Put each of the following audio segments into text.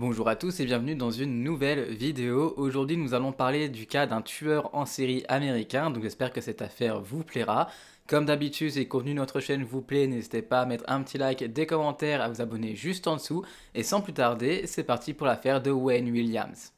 Bonjour à tous et bienvenue dans une nouvelle vidéo. Aujourd'hui nous allons parler du cas d'un tueur en série américain, donc j'espère que cette affaire vous plaira. Comme d'habitude, si le contenu de notre chaîne vous plaît, n'hésitez pas à mettre un petit like, des commentaires, à vous abonner juste en dessous. Et sans plus tarder, c'est parti pour l'affaire de Wayne Williams.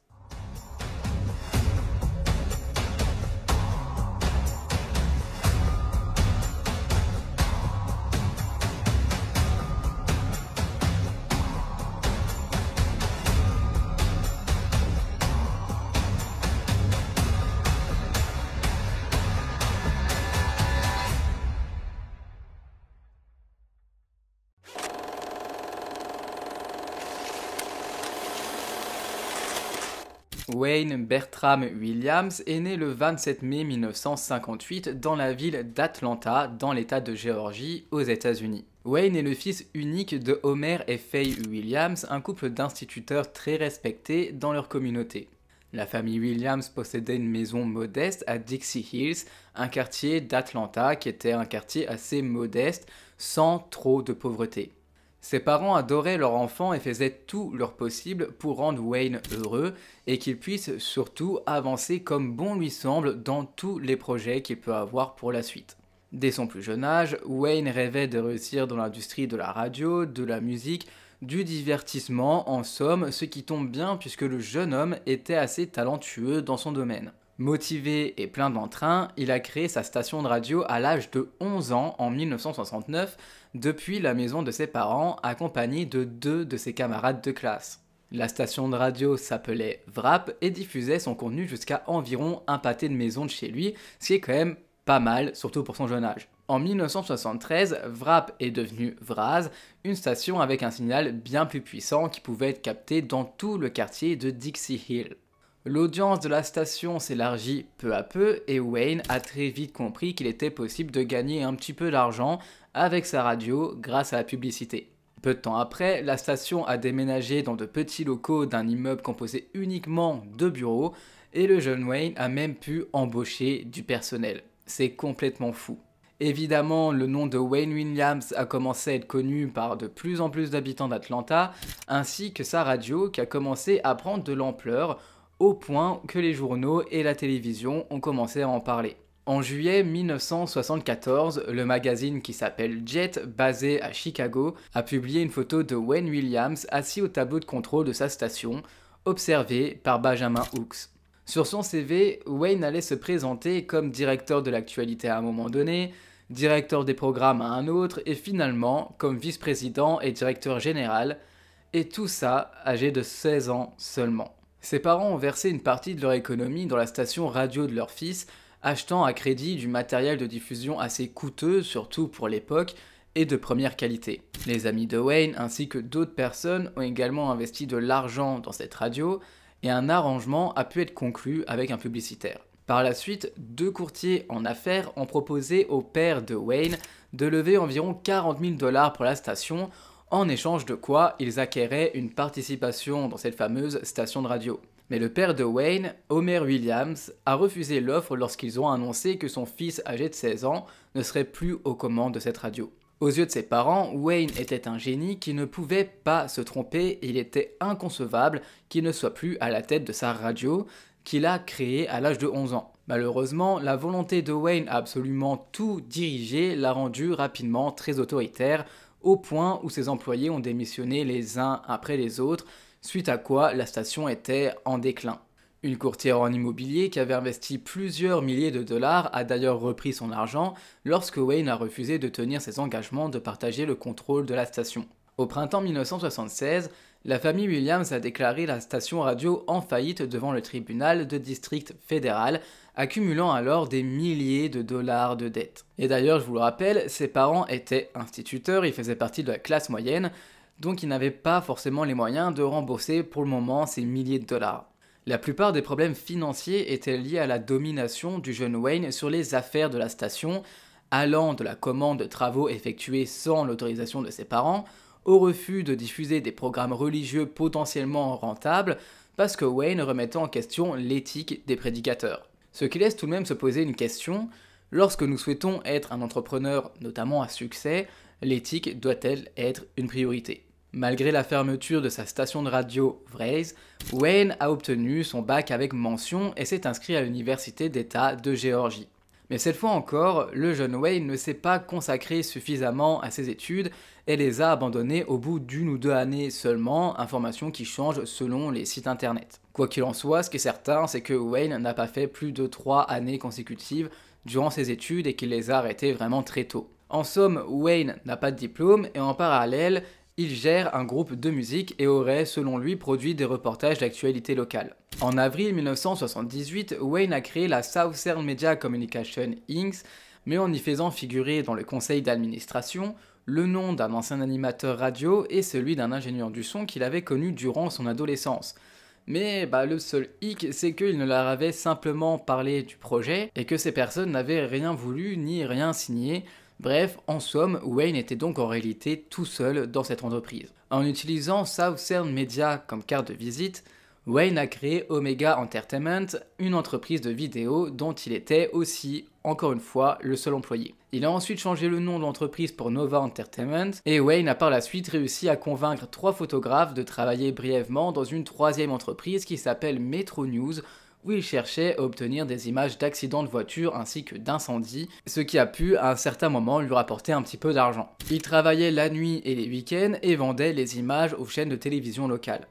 Wayne Bertram Williams est né le 27 mai 1958 dans la ville d'Atlanta, dans l'État de Géorgie, aux États-Unis. Wayne est le fils unique de Homer et Faye Williams, un couple d'instituteurs très respectés dans leur communauté. La famille Williams possédait une maison modeste à Dixie Hills, un quartier d'Atlanta qui était un quartier assez modeste, sans trop de pauvreté. Ses parents adoraient leur enfant et faisaient tout leur possible pour rendre Wayne heureux et qu'il puisse surtout avancer comme bon lui semble dans tous les projets qu'il peut avoir pour la suite. Dès son plus jeune âge, Wayne rêvait de réussir dans l'industrie de la radio, de la musique, du divertissement, en somme, ce qui tombe bien puisque le jeune homme était assez talentueux dans son domaine. Motivé et plein d'entrain, il a créé sa station de radio à l'âge de 11 ans en 1969 depuis la maison de ses parents, accompagné de deux de ses camarades de classe. La station de radio s'appelait VRAP et diffusait son contenu jusqu'à environ un pâté de maison de chez lui, ce qui est quand même pas mal, surtout pour son jeune âge. En 1973, VRAP est devenu VRAZ, une station avec un signal bien plus puissant qui pouvait être capté dans tout le quartier de Dixie Hill. L'audience de la station s'élargit peu à peu et Wayne a très vite compris qu'il était possible de gagner un petit peu d'argent avec sa radio grâce à la publicité. Peu de temps après, la station a déménagé dans de petits locaux d'un immeuble composé uniquement de bureaux et le jeune Wayne a même pu embaucher du personnel. C'est complètement fou. Évidemment, le nom de Wayne Williams a commencé à être connu par de plus en plus d'habitants d'Atlanta, ainsi que sa radio qui a commencé à prendre de l'ampleur au point que les journaux et la télévision ont commencé à en parler. En juillet 1974, le magazine qui s'appelle Jet, basé à Chicago, a publié une photo de Wayne Williams assis au tableau de contrôle de sa station, observé par Benjamin Hooks. Sur son CV, Wayne allait se présenter comme directeur de l'actualité à un moment donné, directeur des programmes à un autre, et finalement comme vice-président et directeur général, et tout ça âgé de 16 ans seulement. Ses parents ont versé une partie de leur économie dans la station radio de leur fils, achetant à crédit du matériel de diffusion assez coûteux, surtout pour l'époque, et de première qualité. Les amis de Wayne ainsi que d'autres personnes ont également investi de l'argent dans cette radio, et un arrangement a pu être conclu avec un publicitaire. Par la suite, deux courtiers en affaires ont proposé au père de Wayne de lever environ 40 000 $ pour la station, en échange de quoi ils acquéraient une participation dans cette fameuse station de radio. Mais le père de Wayne, Homer Williams, a refusé l'offre lorsqu'ils ont annoncé que son fils âgé de 16 ans ne serait plus aux commandes de cette radio. Aux yeux de ses parents, Wayne était un génie qui ne pouvait pas se tromper et il était inconcevable qu'il ne soit plus à la tête de sa radio qu'il a créée à l'âge de 11 ans. Malheureusement, la volonté de Wayne à absolument tout diriger l'a rendu rapidement très autoritaire, au point où ses employés ont démissionné les uns après les autres, suite à quoi la station était en déclin. Une courtière en immobilier qui avait investi plusieurs milliers de dollars a d'ailleurs repris son argent lorsque Wayne a refusé de tenir ses engagements de partager le contrôle de la station. Au printemps 1976, la famille Williams a déclaré la station radio en faillite devant le tribunal de district fédéral, accumulant alors des milliers de dollars de dettes. Et d'ailleurs, je vous le rappelle, ses parents étaient instituteurs, ils faisaient partie de la classe moyenne, donc ils n'avaient pas forcément les moyens de rembourser pour le moment ces milliers de dollars. La plupart des problèmes financiers étaient liés à la domination du jeune Wayne sur les affaires de la station, allant de la commande de travaux effectués sans l'autorisation de ses parents, au refus de diffuser des programmes religieux potentiellement rentables, parce que Wayne remettait en question l'éthique des prédicateurs. Ce qui laisse tout de même se poser une question, lorsque nous souhaitons être un entrepreneur notamment à succès, l'éthique doit-elle être une priorité ? Malgré la fermeture de sa station de radio Vraise, Wayne a obtenu son bac avec mention et s'est inscrit à l'université d'État de Géorgie. Mais cette fois encore, le jeune Wayne ne s'est pas consacré suffisamment à ses études et les a abandonnées au bout d'1 ou 2 années seulement, information qui change selon les sites internet. Quoi qu'il en soit, ce qui est certain, c'est que Wayne n'a pas fait plus de 3 années consécutives durant ses études et qu'il les a arrêtées vraiment très tôt. En somme, Wayne n'a pas de diplôme et en parallèle, il gère un groupe de musique et aurait, selon lui, produit des reportages d'actualité locale. En avril 1978, Wayne a créé la Southern Media Communication Inc., mais en y faisant figurer dans le conseil d'administration le nom d'un ancien animateur radio et celui d'un ingénieur du son qu'il avait connu durant son adolescence. Mais le seul hic, c'est qu'il ne leur avait simplement parlé du projet et que ces personnes n'avaient rien voulu ni rien signé. Bref, en somme, Wayne était donc en réalité tout seul dans cette entreprise. En utilisant Southern Media comme carte de visite, Wayne a créé Omega Entertainment, une entreprise de vidéo dont il était aussi, encore une fois, le seul employé. Il a ensuite changé le nom de l'entreprise pour Nova Entertainment, et Wayne a par la suite réussi à convaincre 3 photographes de travailler brièvement dans une 3e entreprise qui s'appelle Metro News, où il cherchait à obtenir des images d'accidents de voiture ainsi que d'incendies, ce qui a pu à un certain moment lui rapporter un petit peu d'argent. Il travaillait la nuit et les week-ends et vendait les images aux chaînes de télévision locales.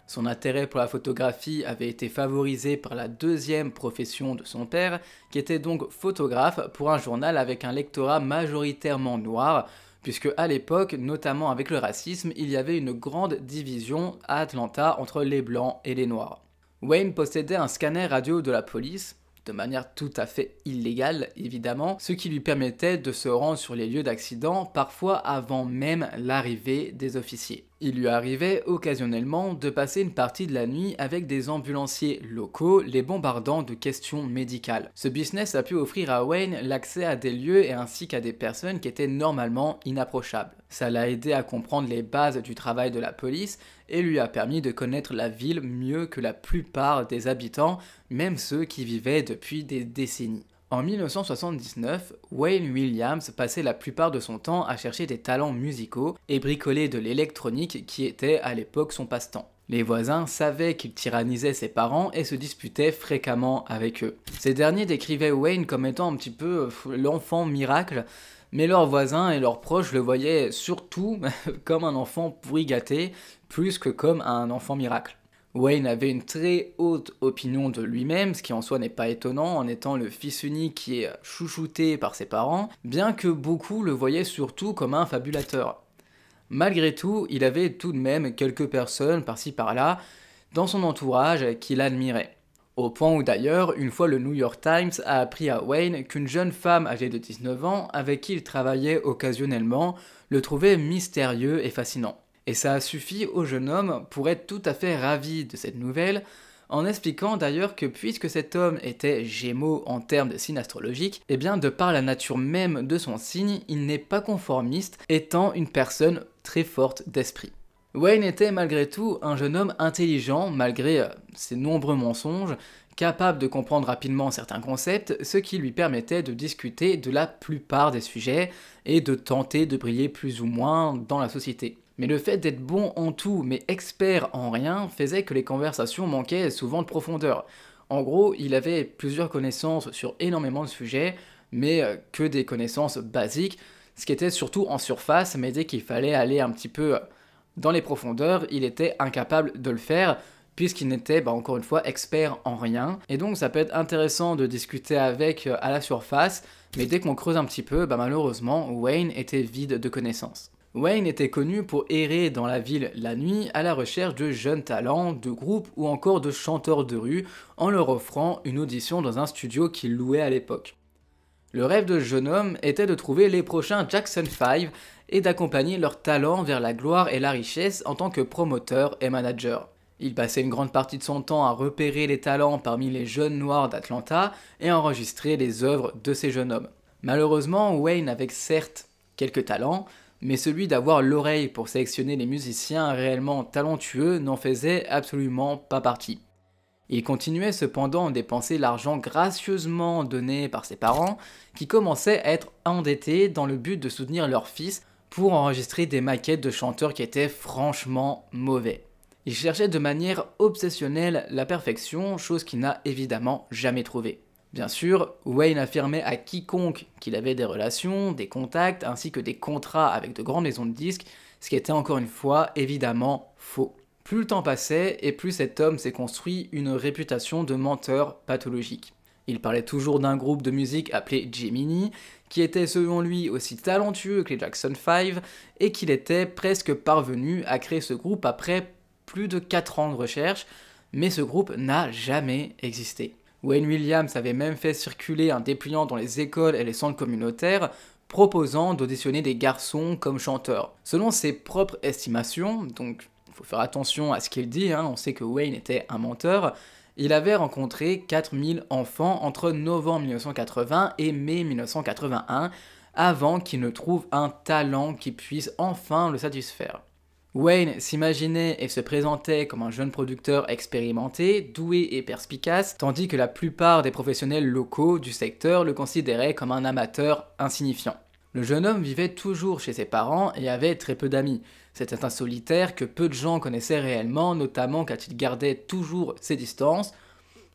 Son intérêt pour la photographie avait été favorisé par la 2e profession de son père, qui était donc photographe pour un journal avec un lectorat majoritairement noir, puisque à l'époque, notamment avec le racisme, il y avait une grande division à Atlanta entre les blancs et les noirs. Wayne possédait un scanner radio de la police, de manière tout à fait illégale évidemment, ce qui lui permettait de se rendre sur les lieux d'accident parfois avant même l'arrivée des officiers. Il lui arrivait occasionnellement de passer une partie de la nuit avec des ambulanciers locaux les bombardant de questions médicales. Ce business a pu offrir à Wayne l'accès à des lieux et ainsi qu'à des personnes qui étaient normalement inapprochables. Ça l'a aidé à comprendre les bases du travail de la police et lui a permis de connaître la ville mieux que la plupart des habitants, même ceux qui vivaient depuis des décennies. En 1979, Wayne Williams passait la plupart de son temps à chercher des talents musicaux et bricoler de l'électronique qui était à l'époque son passe-temps. Les voisins savaient qu'il tyrannisait ses parents et se disputait fréquemment avec eux. Ces derniers décrivaient Wayne comme étant un petit peu l'enfant miracle, mais leurs voisins et leurs proches le voyaient surtout comme un enfant pourri gâté, plus que comme un enfant miracle. Wayne avait une très haute opinion de lui-même, ce qui en soi n'est pas étonnant en étant le fils unique qui est chouchouté par ses parents, bien que beaucoup le voyaient surtout comme un fabulateur. Malgré tout, il avait tout de même quelques personnes par-ci par-là dans son entourage qui l'admiraient. Au point où d'ailleurs, une fois le New York Times a appris à Wayne qu'une jeune femme âgée de 19 ans, avec qui il travaillait occasionnellement, le trouvait mystérieux et fascinant. Et ça a suffi au jeune homme pour être tout à fait ravi de cette nouvelle, en expliquant d'ailleurs que puisque cet homme était Gémeaux en termes de signe astrologique, et bien de par la nature même de son signe, il n'est pas conformiste, étant une personne très forte d'esprit. Wayne était malgré tout un jeune homme intelligent, malgré ses nombreux mensonges, capable de comprendre rapidement certains concepts, ce qui lui permettait de discuter de la plupart des sujets et de tenter de briller plus ou moins dans la société. Mais le fait d'être bon en tout mais expert en rien faisait que les conversations manquaient souvent de profondeur. En gros, il avait plusieurs connaissances sur énormément de sujets, mais que des connaissances basiques, ce qui était surtout en surface, mais dès qu'il fallait aller un petit peu dans les profondeurs, il était incapable de le faire, puisqu'il n'était, encore une fois, expert en rien. Et donc ça peut être intéressant de discuter avec à la surface, mais dès qu'on creuse un petit peu, malheureusement, Wayne était vide de connaissances. Wayne était connu pour errer dans la ville la nuit à la recherche de jeunes talents, de groupes ou encore de chanteurs de rue en leur offrant une audition dans un studio qu'il louait à l'époque. Le rêve de ce jeune homme était de trouver les prochains Jackson 5 et d'accompagner leurs talents vers la gloire et la richesse en tant que promoteur et manager. Il passait une grande partie de son temps à repérer les talents parmi les jeunes noirs d'Atlanta et à enregistrer les œuvres de ces jeunes hommes. Malheureusement, Wayne avait certes quelques talents, mais celui d'avoir l'oreille pour sélectionner les musiciens réellement talentueux n'en faisait absolument pas partie. Il continuait cependant à dépenser l'argent gracieusement donné par ses parents, qui commençaient à être endettés dans le but de soutenir leur fils pour enregistrer des maquettes de chanteurs qui étaient franchement mauvais. Il cherchait de manière obsessionnelle la perfection, chose qu'il n'a évidemment jamais trouvée. Bien sûr, Wayne affirmait à quiconque qu'il avait des relations, des contacts, ainsi que des contrats avec de grandes maisons de disques, ce qui était encore une fois évidemment faux. Plus le temps passait, et plus cet homme s'est construit une réputation de menteur pathologique. Il parlait toujours d'un groupe de musique appelé Gemini, qui était selon lui aussi talentueux que les Jackson 5, et qu'il était presque parvenu à créer ce groupe après plus de 4 ans de recherche, mais ce groupe n'a jamais existé. Wayne Williams avait même fait circuler un dépliant dans les écoles et les centres communautaires proposant d'auditionner des garçons comme chanteurs. Selon ses propres estimations, donc il faut faire attention à ce qu'il dit, on sait que Wayne était un menteur, il avait rencontré 4000 enfants entre novembre 1980 et mai 1981 avant qu'il ne trouve un talent qui puisse enfin le satisfaire. Wayne s'imaginait et se présentait comme un jeune producteur expérimenté, doué et perspicace, tandis que la plupart des professionnels locaux du secteur le considéraient comme un amateur insignifiant. Le jeune homme vivait toujours chez ses parents et avait très peu d'amis. C'était un solitaire que peu de gens connaissaient réellement, notamment quand il gardait toujours ses distances,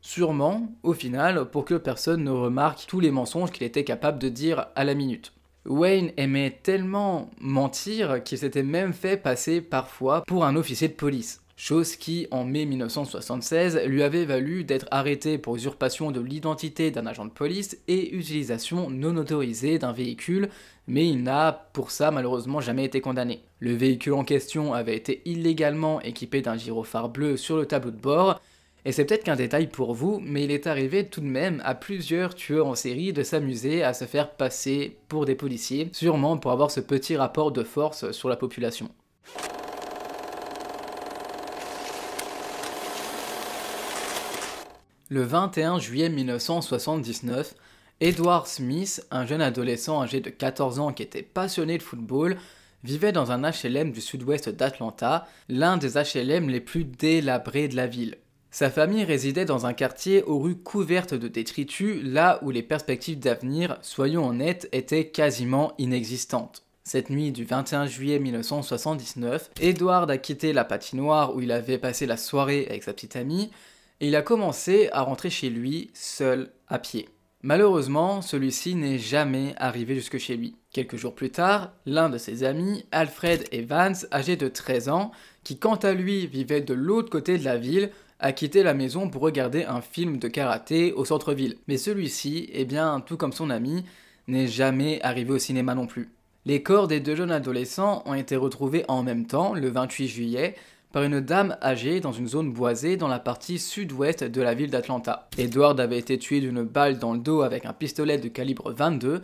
sûrement, au final, pour que personne ne remarque tous les mensonges qu'il était capable de dire à la minute. Wayne aimait tellement mentir qu'il s'était même fait passer parfois pour un officier de police, chose qui, en mai 1976, lui avait valu d'être arrêté pour usurpation de l'identité d'un agent de police et utilisation non autorisée d'un véhicule, mais il n'a pour ça malheureusement jamais été condamné. Le véhicule en question avait été illégalement équipé d'un gyrophare bleu sur le tableau de bord, et c'est peut-être qu'un détail pour vous, mais il est arrivé tout de même à plusieurs tueurs en série de s'amuser à se faire passer pour des policiers, sûrement pour avoir ce petit rapport de force sur la population. Le 21 juillet 1979, Edward Smith, un jeune adolescent âgé de 14 ans qui était passionné de football, vivait dans un HLM du sud-ouest d'Atlanta, l'un des HLM les plus délabrés de la ville. Sa famille résidait dans un quartier aux rues couvertes de détritus, là où les perspectives d'avenir, soyons honnêtes, étaient quasiment inexistantes. Cette nuit du 21 juillet 1979, Edward a quitté la patinoire où il avait passé la soirée avec sa petite amie, et il a commencé à rentrer chez lui, seul, à pied. Malheureusement, celui-ci n'est jamais arrivé jusque chez lui. Quelques jours plus tard, l'un de ses amis, Alfred Evans, âgé de 13 ans, qui quant à lui vivait de l'autre côté de la ville, a quitté la maison pour regarder un film de karaté au centre-ville. Mais celui-ci, tout comme son ami, n'est jamais arrivé au cinéma non plus. Les corps des deux jeunes adolescents ont été retrouvés en même temps, le 28 juillet, par une dame âgée dans une zone boisée dans la partie sud-ouest de la ville d'Atlanta. Edward avait été tué d'une balle dans le dos avec un pistolet de calibre 22,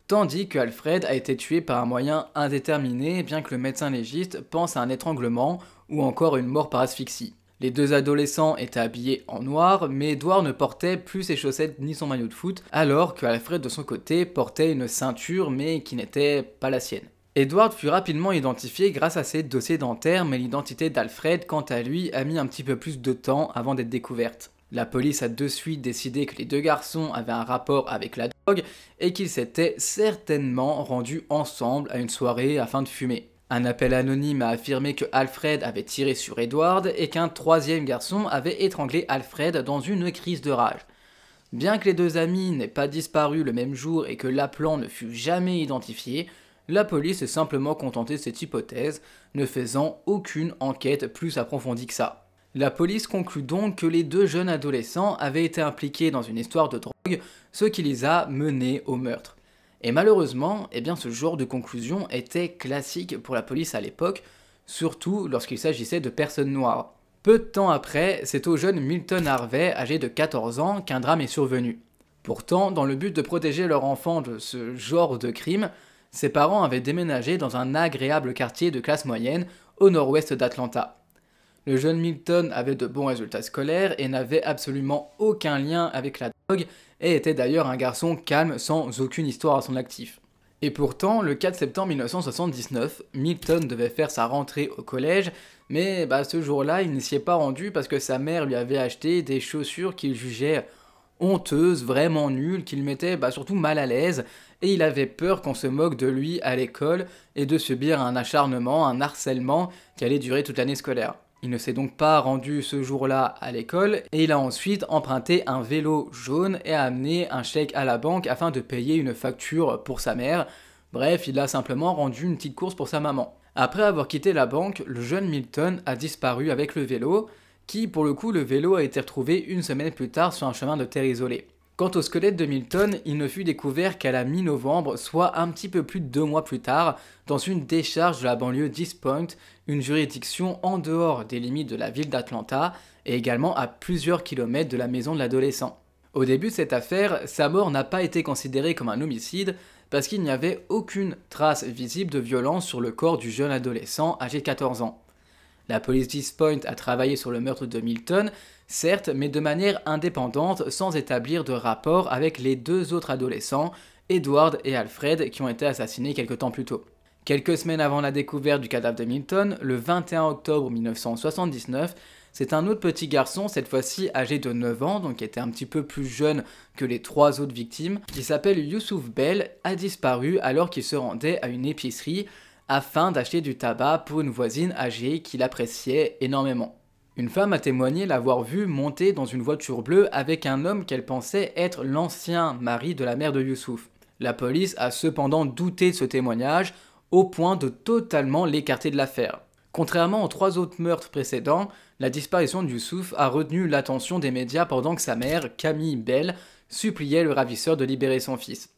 tandis que Alfred a été tué par un moyen indéterminé, bien que le médecin légiste pense à un étranglement ou encore une mort par asphyxie. Les deux adolescents étaient habillés en noir, mais Edward ne portait plus ses chaussettes ni son maillot de foot, alors que Alfred de son côté portait une ceinture mais qui n'était pas la sienne. Edward fut rapidement identifié grâce à ses dossiers dentaires, mais l'identité d'Alfred, quant à lui, a mis un petit peu plus de temps avant d'être découverte. La police a de suite décidé que les deux garçons avaient un rapport avec la drogue et qu'ils s'étaient certainement rendus ensemble à une soirée afin de fumer. Un appel anonyme a affirmé que Alfred avait tiré sur Edward et qu'un troisième garçon avait étranglé Alfred dans une crise de rage. Bien que les deux amis n'aient pas disparu le même jour et que l'appelant ne fut jamais identifié, la police s'est simplement contentée de cette hypothèse, ne faisant aucune enquête plus approfondie que ça. La police conclut donc que les deux jeunes adolescents avaient été impliqués dans une histoire de drogue, ce qui les a menés au meurtre. Et malheureusement, ce genre de conclusion était classique pour la police à l'époque, surtout lorsqu'il s'agissait de personnes noires. Peu de temps après, c'est au jeune Milton Harvey, âgé de 14 ans, qu'un drame est survenu. Pourtant, dans le but de protéger leur enfant de ce genre de crime, ses parents avaient déménagé dans un agréable quartier de classe moyenne au nord-ouest d'Atlanta. Le jeune Milton avait de bons résultats scolaires et n'avait absolument aucun lien avec la drogue et était d'ailleurs un garçon calme sans aucune histoire à son actif. Et pourtant, le 4 septembre 1979, Milton devait faire sa rentrée au collège, mais ce jour-là, il ne s'y est pas rendu parce que sa mère lui avait acheté des chaussures qu'il jugeait honteuse, vraiment nulle, qui le mettait surtout mal à l'aise, et il avait peur qu'on se moque de lui à l'école et de subir un acharnement, un harcèlement qui allait durer toute l'année scolaire. Il ne s'est donc pas rendu ce jour-là à l'école et il a ensuite emprunté un vélo jaune et a amené un chèque à la banque afin de payer une facture pour sa mère. Bref, il a simplement rendu une petite course pour sa maman. Après avoir quitté la banque, le jeune Milton a disparu avec le vélo, qui pour le coup le vélo a été retrouvé une semaine plus tard sur un chemin de terre isolé. Quant au squelette de Milton, il ne fut découvert qu'à la mi-novembre, soit un petit peu plus de 2 mois plus tard, dans une décharge de la banlieue d'East Point, une juridiction en dehors des limites de la ville d'Atlanta, et également à plusieurs kilomètres de la maison de l'adolescent. Au début de cette affaire, sa mort n'a pas été considérée comme un homicide, parce qu'il n'y avait aucune trace visible de violence sur le corps du jeune adolescent âgé de 14 ans. La police d'East Point a travaillé sur le meurtre de Milton, certes, mais de manière indépendante, sans établir de rapport avec les 2 autres adolescents, Edward et Alfred, qui ont été assassinés quelque temps plus tôt. Quelques semaines avant la découverte du cadavre de Milton, le 21 octobre 1979, c'est un autre petit garçon, cette fois-ci âgé de 9 ans, donc qui était un petit peu plus jeune que les 3 autres victimes, qui s'appelle Yusuf Bell, a disparu alors qu'il se rendait à une épicerie afin d'acheter du tabac pour une voisine âgée qu'il appréciait énormément. Une femme a témoigné l'avoir vu monter dans une voiture bleue avec un homme qu'elle pensait être l'ancien mari de la mère de Yusuf. La police a cependant douté de ce témoignage au point de totalement l'écarter de l'affaire. Contrairement aux 3 autres meurtres précédents, la disparition de Yusuf a retenu l'attention des médias pendant que sa mère, Camille Bell, suppliait le ravisseur de libérer son fils.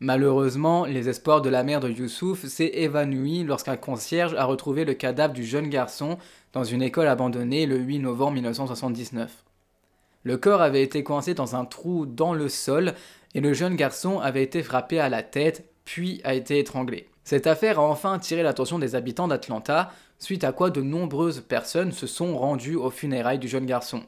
Malheureusement, les espoirs de la mère de Yusuf s'est évanoui lorsqu'un concierge a retrouvé le cadavre du jeune garçon dans une école abandonnée le 8 novembre 1979. Le corps avait été coincé dans un trou dans le sol et le jeune garçon avait été frappé à la tête puis a été étranglé. Cette affaire a enfin attiré l'attention des habitants d'Atlanta, suite à quoi de nombreuses personnes se sont rendues aux funérailles du jeune garçon.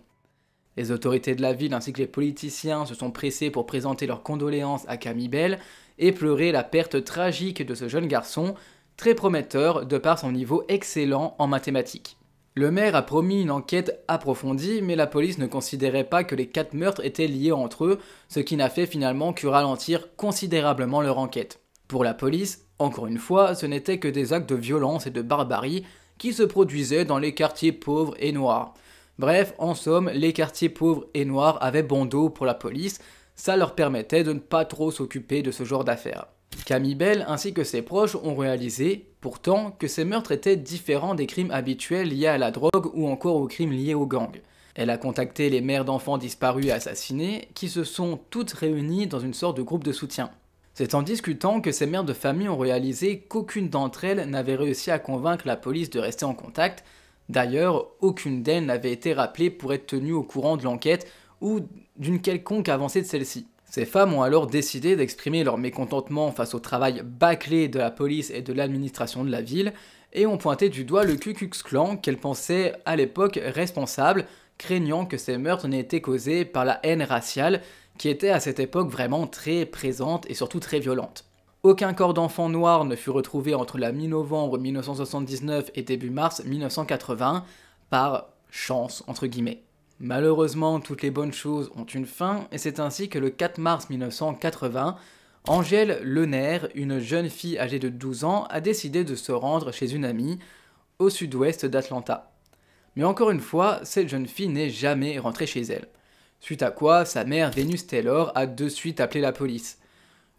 Les autorités de la ville ainsi que les politiciens se sont pressés pour présenter leurs condoléances à Camille Bell et pleurer la perte tragique de ce jeune garçon, très prometteur de par son niveau excellent en mathématiques. Le maire a promis une enquête approfondie, mais la police ne considérait pas que les 4 meurtres étaient liés entre eux, ce qui n'a fait finalement que ralentir considérablement leur enquête. Pour la police, encore une fois, ce n'étaient que des actes de violence et de barbarie qui se produisaient dans les quartiers pauvres et noirs. Bref, en somme, les quartiers pauvres et noirs avaient bon dos pour la police, ça leur permettait de ne pas trop s'occuper de ce genre d'affaires. Camille Bell ainsi que ses proches ont réalisé, pourtant, que ces meurtres étaient différents des crimes habituels liés à la drogue ou encore aux crimes liés aux gangs. Elle a contacté les mères d'enfants disparus et assassinés, qui se sont toutes réunies dans une sorte de groupe de soutien. C'est en discutant que ces mères de famille ont réalisé qu'aucune d'entre elles n'avait réussi à convaincre la police de rester en contact. D'ailleurs, aucune d'elles n'avait été rappelée pour être tenue au courant de l'enquête ou d'une quelconque avancée de celle-ci. Ces femmes ont alors décidé d'exprimer leur mécontentement face au travail bâclé de la police et de l'administration de la ville et ont pointé du doigt le Ku Klux Klan qu'elles pensaient à l'époque responsable, craignant que ces meurtres n'aient été causés par la haine raciale qui était à cette époque vraiment très présente et surtout très violente. Aucun corps d'enfant noir ne fut retrouvé entre la mi-novembre 1979 et début mars 1980, par chance entre guillemets. Malheureusement, toutes les bonnes choses ont une fin, et c'est ainsi que le 4 mars 1980, Angèle Lenaire, une jeune fille âgée de 12 ans, a décidé de se rendre chez une amie, au sud-ouest d'Atlanta. Mais encore une fois, cette jeune fille n'est jamais rentrée chez elle. Suite à quoi, sa mère Venus Taylor a de suite appelé la police.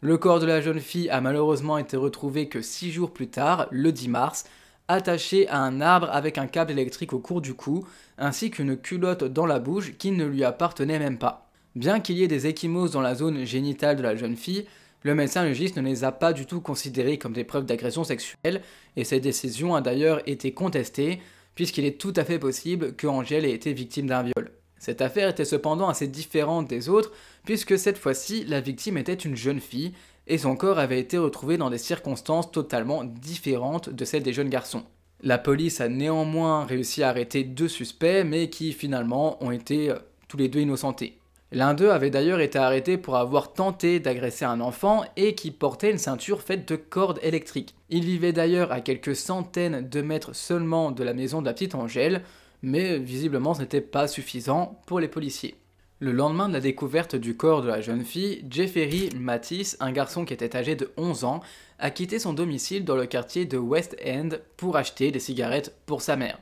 Le corps de la jeune fille a malheureusement été retrouvé que 6 jours plus tard, le 10 mars, attaché à un arbre avec un câble électrique au cours du cou, ainsi qu'une culotte dans la bouche qui ne lui appartenait même pas. Bien qu'il y ait des ecchymoses dans la zone génitale de la jeune fille, le médecin légiste ne les a pas du tout considérées comme des preuves d'agression sexuelle, et cette décision a d'ailleurs été contestée, puisqu'il est tout à fait possible que Angèle ait été victime d'un viol. Cette affaire était cependant assez différente des autres, puisque cette fois-ci, la victime était une jeune fille, et son corps avait été retrouvé dans des circonstances totalement différentes de celles des jeunes garçons. La police a néanmoins réussi à arrêter 2 suspects, mais qui finalement ont été tous les 2 innocentés. L'un d'eux avait d'ailleurs été arrêté pour avoir tenté d'agresser un enfant et qui portait une ceinture faite de cordes électriques. Il vivait d'ailleurs à quelques centaines de mètres seulement de la maison de la petite Angèle, mais visiblement ce n'était pas suffisant pour les policiers. Le lendemain de la découverte du corps de la jeune fille, Jeffrey Matisse, un garçon qui était âgé de 11 ans, a quitté son domicile dans le quartier de West End pour acheter des cigarettes pour sa mère.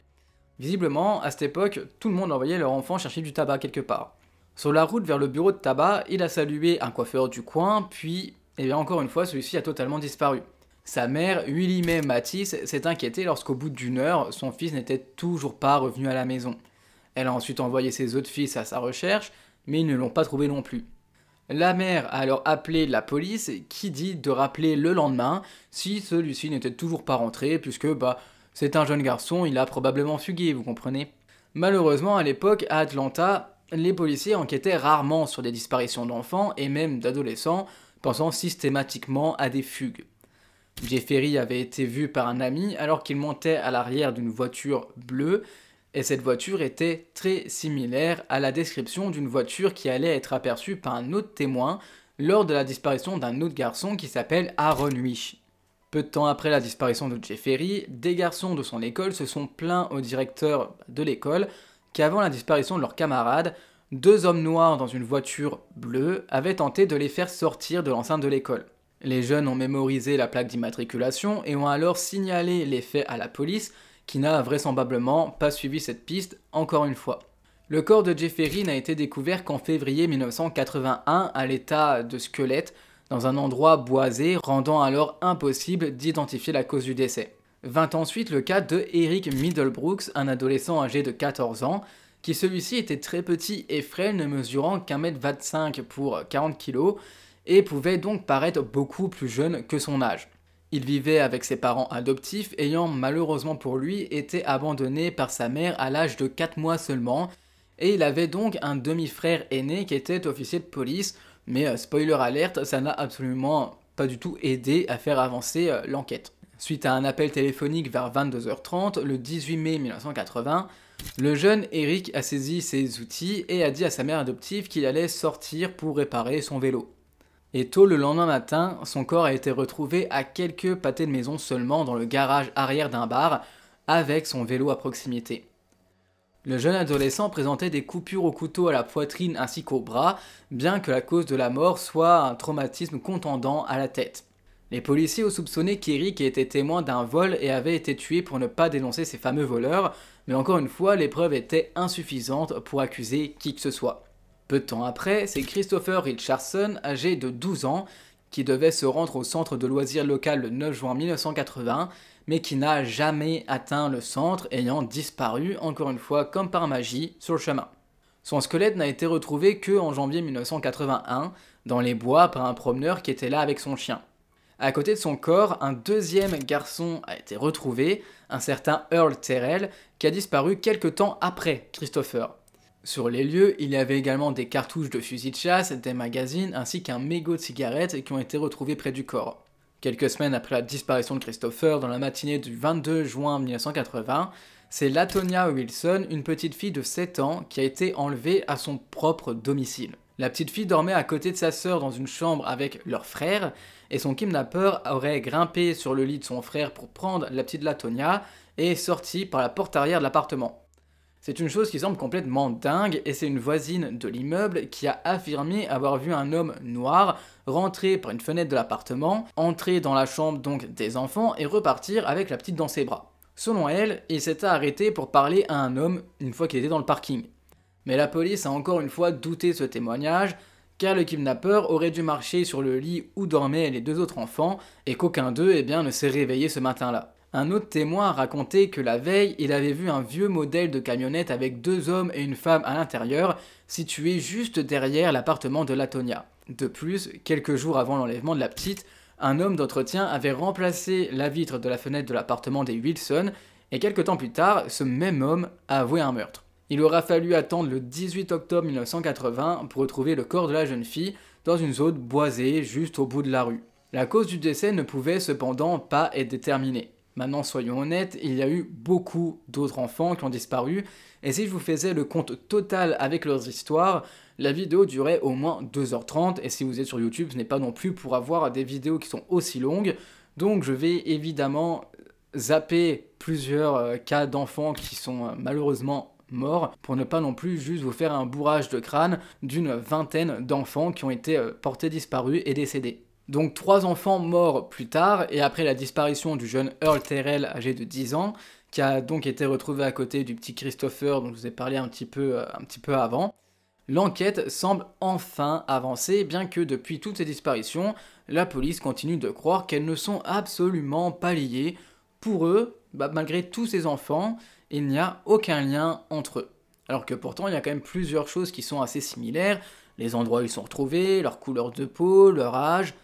Visiblement, à cette époque, tout le monde envoyait leur enfant chercher du tabac quelque part. Sur la route vers le bureau de tabac, il a salué un coiffeur du coin, puis, encore une fois, celui-ci a totalement disparu. Sa mère, Willie Mae Matisse, s'est inquiétée lorsqu'au bout d'une heure, son fils n'était toujours pas revenu à la maison. Elle a ensuite envoyé ses autres fils à sa recherche, mais ils ne l'ont pas trouvé non plus. La mère a alors appelé la police qui dit de rappeler le lendemain si celui-ci n'était toujours pas rentré puisque c'est un jeune garçon, il a probablement fugué, vous comprenez. Malheureusement à l'époque à Atlanta, les policiers enquêtaient rarement sur des disparitions d'enfants et même d'adolescents, pensant systématiquement à des fugues. Jeffrey avait été vu par un ami alors qu'il montait à l'arrière d'une voiture bleue. Et cette voiture était très similaire à la description d'une voiture qui allait être aperçue par un autre témoin lors de la disparition d'un autre garçon qui s'appelle Aaron Wish. Peu de temps après la disparition de Jeffrey, des garçons de son école se sont plaints au directeur de l'école qu'avant la disparition de leurs camarades, 2 hommes noirs dans une voiture bleue avaient tenté de les faire sortir de l'enceinte de l'école. Les jeunes ont mémorisé la plaque d'immatriculation et ont alors signalé les faits à la police qui n'a vraisemblablement pas suivi cette piste encore une fois. Le corps de Jeffrey n'a été découvert qu'en février 1981 à l'état de squelette dans un endroit boisé, rendant alors impossible d'identifier la cause du décès. Vint ensuite le cas de Eric Middlebrooks, un adolescent âgé de 14 ans, qui celui-ci était très petit et frêle, ne mesurant qu'1,25 m pour 40 kg, et pouvait donc paraître beaucoup plus jeune que son âge. Il vivait avec ses parents adoptifs, ayant malheureusement pour lui été abandonné par sa mère à l'âge de 4 mois seulement, et il avait donc un demi-frère aîné qui était officier de police, mais spoiler alerte, ça n'a absolument pas du tout aidé à faire avancer l'enquête. Suite à un appel téléphonique vers 22h30, le 18 mai 1980, le jeune Eric a saisi ses outils et a dit à sa mère adoptive qu'il allait sortir pour réparer son vélo. Et tôt le lendemain matin, son corps a été retrouvé à quelques pâtés de maison seulement dans le garage arrière d'un bar, avec son vélo à proximité. Le jeune adolescent présentait des coupures au couteau à la poitrine ainsi qu'au bras, bien que la cause de la mort soit un traumatisme contondant à la tête. Les policiers ont soupçonné qu'Eric était témoin d'un vol et avait été tué pour ne pas dénoncer ces fameux voleurs, mais encore une fois, les preuves étaient insuffisantes pour accuser qui que ce soit. Peu de temps après, c'est Christopher Richardson, âgé de 12 ans, qui devait se rendre au centre de loisirs local le 9 juin 1980, mais qui n'a jamais atteint le centre, ayant disparu, encore une fois comme par magie, sur le chemin. Son squelette n'a été retrouvé que en janvier 1981, dans les bois par un promeneur qui était là avec son chien. À côté de son corps, un deuxième garçon a été retrouvé, un certain Earl Terrell, qui a disparu quelque temps après Christopher. Sur les lieux, il y avait également des cartouches de fusil de chasse, des magazines ainsi qu'un mégot de cigarettes qui ont été retrouvés près du corps. Quelques semaines après la disparition de Christopher, dans la matinée du 22 juin 1980, c'est Latonia Wilson, une petite fille de 7 ans, qui a été enlevée à son propre domicile. La petite fille dormait à côté de sa sœur dans une chambre avec leur frère, et son kidnappeur aurait grimpé sur le lit de son frère pour prendre la petite Latonia et est sorti par la porte arrière de l'appartement. C'est une chose qui semble complètement dingue et c'est une voisine de l'immeuble qui a affirmé avoir vu un homme noir rentrer par une fenêtre de l'appartement, entrer dans la chambre donc des enfants et repartir avec la petite dans ses bras. Selon elle, il s'était arrêté pour parler à un homme une fois qu'il était dans le parking. Mais la police a encore une fois douté de ce témoignage car le kidnappeur aurait dû marcher sur le lit où dormaient les 2 autres enfants et qu'aucun d'eux ne s'est réveillé ce matin-là. Un autre témoin a raconté que la veille, il avait vu un vieux modèle de camionnette avec 2 hommes et une femme à l'intérieur, situé juste derrière l'appartement de Latonia. De plus, quelques jours avant l'enlèvement de la petite, un homme d'entretien avait remplacé la vitre de la fenêtre de l'appartement des Wilson, et quelques temps plus tard, ce même homme a avoué un meurtre. Il aura fallu attendre le 18 octobre 1980 pour retrouver le corps de la jeune fille dans une zone boisée juste au bout de la rue. La cause du décès ne pouvait cependant pas être déterminée. Maintenant, soyons honnêtes, il y a eu beaucoup d'autres enfants qui ont disparu, et si je vous faisais le compte total avec leurs histoires, la vidéo durait au moins 2h30, et si vous êtes sur YouTube, ce n'est pas non plus pour avoir des vidéos qui sont aussi longues, donc je vais évidemment zapper plusieurs cas d'enfants qui sont malheureusement morts, pour ne pas non plus juste vous faire un bourrage de crâne d'une vingtaine d'enfants qui ont été portés disparus et décédés. Donc 3 enfants morts plus tard, et après la disparition du jeune Earl Terrell âgé de 10 ans, qui a donc été retrouvé à côté du petit Christopher dont je vous ai parlé un petit peu avant, l'enquête semble enfin avancer, bien que depuis toutes ces disparitions, la police continue de croire qu'elles ne sont absolument pas liées. Pour eux, malgré tous ces enfants, il n'y a aucun lien entre eux. Alors que pourtant, il y a quand même plusieurs choses qui sont assez similaires, les endroits où ils sont retrouvés, leur couleur de peau, leur âge.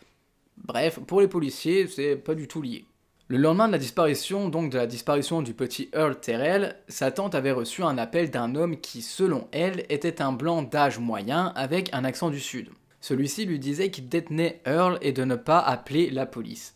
Bref, pour les policiers, c'est pas du tout lié. Le lendemain de la disparition, donc de la disparition du petit Earl Terrell, sa tante avait reçu un appel d'un homme qui, selon elle, était un blanc d'âge moyen avec un accent du sud. Celui-ci lui disait qu'il détenait Earl et de ne pas appeler la police.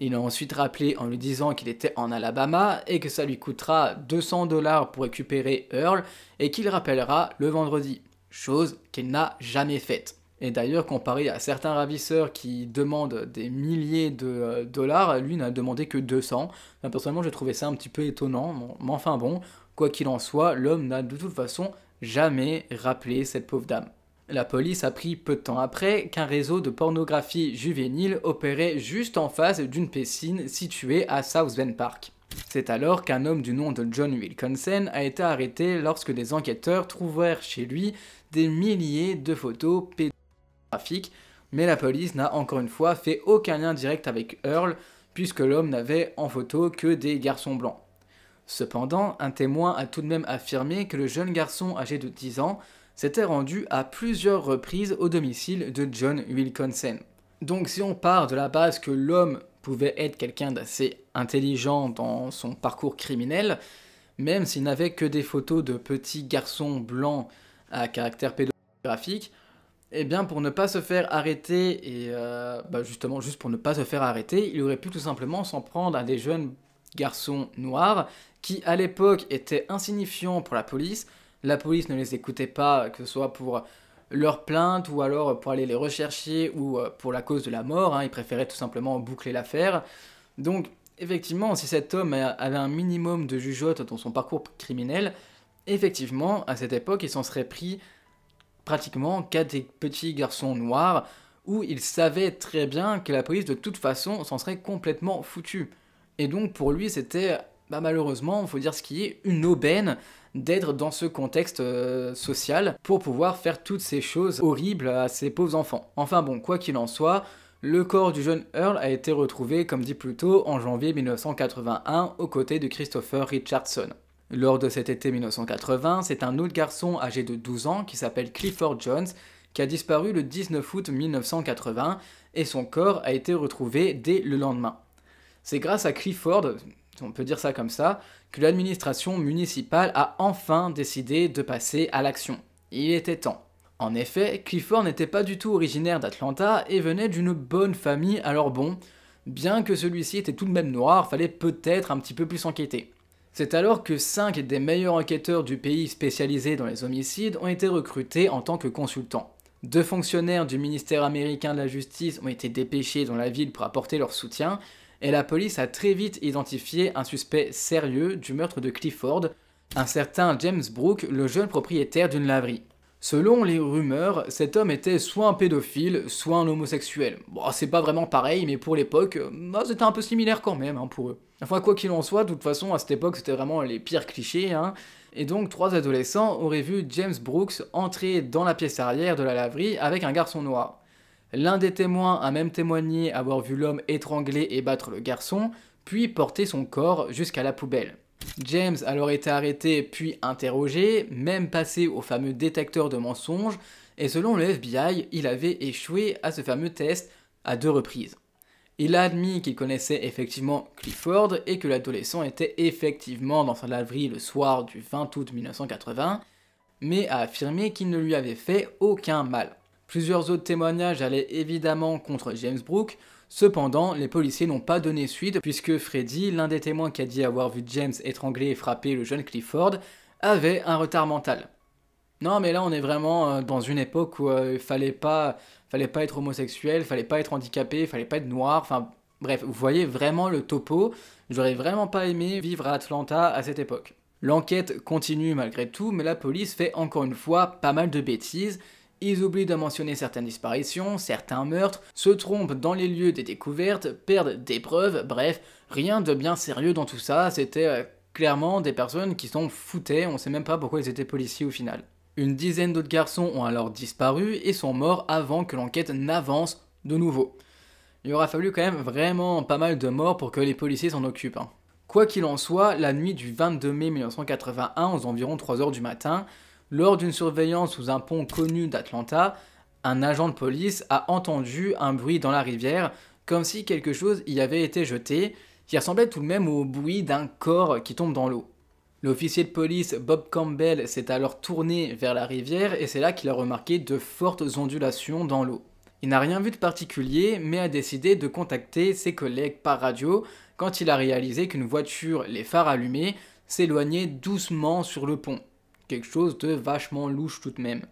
Il a ensuite rappelé en lui disant qu'il était en Alabama et que ça lui coûtera 200 $ pour récupérer Earl et qu'il rappellera le vendredi, chose qu'il n'a jamais faite. Et d'ailleurs, comparé à certains ravisseurs qui demandent des milliers de dollars, lui n'a demandé que 200. Personnellement, j'ai trouvé ça un petit peu étonnant, mais enfin bon, quoi qu'il en soit, l'homme n'a de toute façon jamais rappelé cette pauvre dame. La police a apprit peu de temps après qu'un réseau de pornographie juvénile opérait juste en face d'une piscine située à South Bend Park. C'est alors qu'un homme du nom de John Wilkinson a été arrêté lorsque des enquêteurs trouvèrent chez lui des milliers de photos pédographiques, mais la police n'a encore une fois fait aucun lien direct avec Earl, puisque l'homme n'avait en photo que des garçons blancs. Cependant, un témoin a tout de même affirmé que le jeune garçon âgé de 10 ans s'était rendu à plusieurs reprises au domicile de John Wilkinson. Donc si on part de la base que l'homme pouvait être quelqu'un d'assez intelligent dans son parcours criminel, même s'il n'avait que des photos de petits garçons blancs à caractère pédographique, eh bien pour ne pas se faire arrêter, et justement juste pour ne pas se faire arrêter, il aurait pu tout simplement s'en prendre à des jeunes garçons noirs qui à l'époque étaient insignifiants pour la police ne les écoutait pas, que ce soit pour leur plainte ou alors pour aller les rechercher ou pour la cause de la mort, ils préféraient tout simplement boucler l'affaire. Donc effectivement, si cet homme avait un minimum de jugeote dans son parcours criminel, effectivement, à cette époque, il s'en serait pris pratiquement qu'à des petits garçons noirs, où il savait très bien que la police, de toute façon, s'en serait complètement foutue. Et donc, pour lui, c'était, malheureusement, il faut dire ce qui est, une aubaine d'être dans ce contexte social pour pouvoir faire toutes ces choses horribles à ces pauvres enfants. Enfin bon, quoi qu'il en soit, le corps du jeune Earl a été retrouvé, comme dit plus tôt, en janvier 1981, aux côtés de Christopher Richardson. Lors de cet été 1980, c'est un autre garçon âgé de 12 ans, qui s'appelle Clifford Jones, qui a disparu le 19 août 1980, et son corps a été retrouvé dès le lendemain. C'est grâce à Clifford, si on peut dire ça comme ça, que l'administration municipale a enfin décidé de passer à l'action. Il était temps. En effet, Clifford n'était pas du tout originaire d'Atlanta et venait d'une bonne famille, alors bon, bien que celui-ci était tout de même noir, fallait peut-être un petit peu plus s'enquêter. C'est alors que 5 des meilleurs enquêteurs du pays spécialisés dans les homicides ont été recrutés en tant que consultants. 2 fonctionnaires du ministère américain de la Justice ont été dépêchés dans la ville pour apporter leur soutien, et la police a très vite identifié un suspect sérieux du meurtre de Clifford, un certain James Brooke, le jeune propriétaire d'une laverie. Selon les rumeurs, cet homme était soit un pédophile, soit un homosexuel. Bon, c'est pas vraiment pareil, mais pour l'époque, c'était un peu similaire quand même pour eux. Enfin, quoi qu'il en soit, de toute façon, à cette époque, c'était vraiment les pires clichés, Et donc, 3 adolescents auraient vu James Brooks entrer dans la pièce arrière de la laverie avec un garçon noir. L'un des témoins a même témoigné avoir vu l'homme étrangler et battre le garçon, puis porter son corps jusqu'à la poubelle. James a alors été arrêté puis interrogé, même passé au fameux détecteur de mensonges, et selon le FBI, il avait échoué à ce fameux test à 2 reprises. Il a admis qu'il connaissait effectivement Clifford et que l'adolescent était effectivement dans sa laverie le soir du 20 août 1980, mais a affirmé qu'il ne lui avait fait aucun mal. Plusieurs autres témoignages allaient évidemment contre James Brooke, cependant les policiers n'ont pas donné suite puisque Freddy, l'un des témoins qui a dit avoir vu James étrangler et frapper le jeune Clifford, avait un retard mental. Non mais là on est vraiment dans une époque où il fallait pas être homosexuel, fallait pas être handicapé, fallait pas être noir, enfin bref, vous voyez vraiment le topo, j'aurais vraiment pas aimé vivre à Atlanta à cette époque. L'enquête continue malgré tout, mais la police fait encore une fois pas mal de bêtises. Ils oublient de mentionner certaines disparitions, certains meurtres, se trompent dans les lieux des découvertes, perdent des preuves, bref, rien de bien sérieux dans tout ça, c'était clairement des personnes qui s'en foutaient, on sait même pas pourquoi ils étaient policiers au final. Une dizaine d'autres garçons ont alors disparu et sont morts avant que l'enquête n'avance de nouveau. Il aura fallu quand même vraiment pas mal de morts pour que les policiers s'en occupent. Quoi qu'il en soit, la nuit du 22 mai 1981, aux environs 3h du matin, lors d'une surveillance sous un pont connu d'Atlanta, un agent de police a entendu un bruit dans la rivière, comme si quelque chose y avait été jeté, qui ressemblait tout de même au bruit d'un corps qui tombe dans l'eau. L'officier de police Bob Campbell s'est alors tourné vers la rivière et c'est là qu'il a remarqué de fortes ondulations dans l'eau. Il n'a rien vu de particulier, mais a décidé de contacter ses collègues par radio quand il a réalisé qu'une voiture, les phares allumés, s'éloignait doucement sur le pont. Quelque chose de vachement louche tout de même.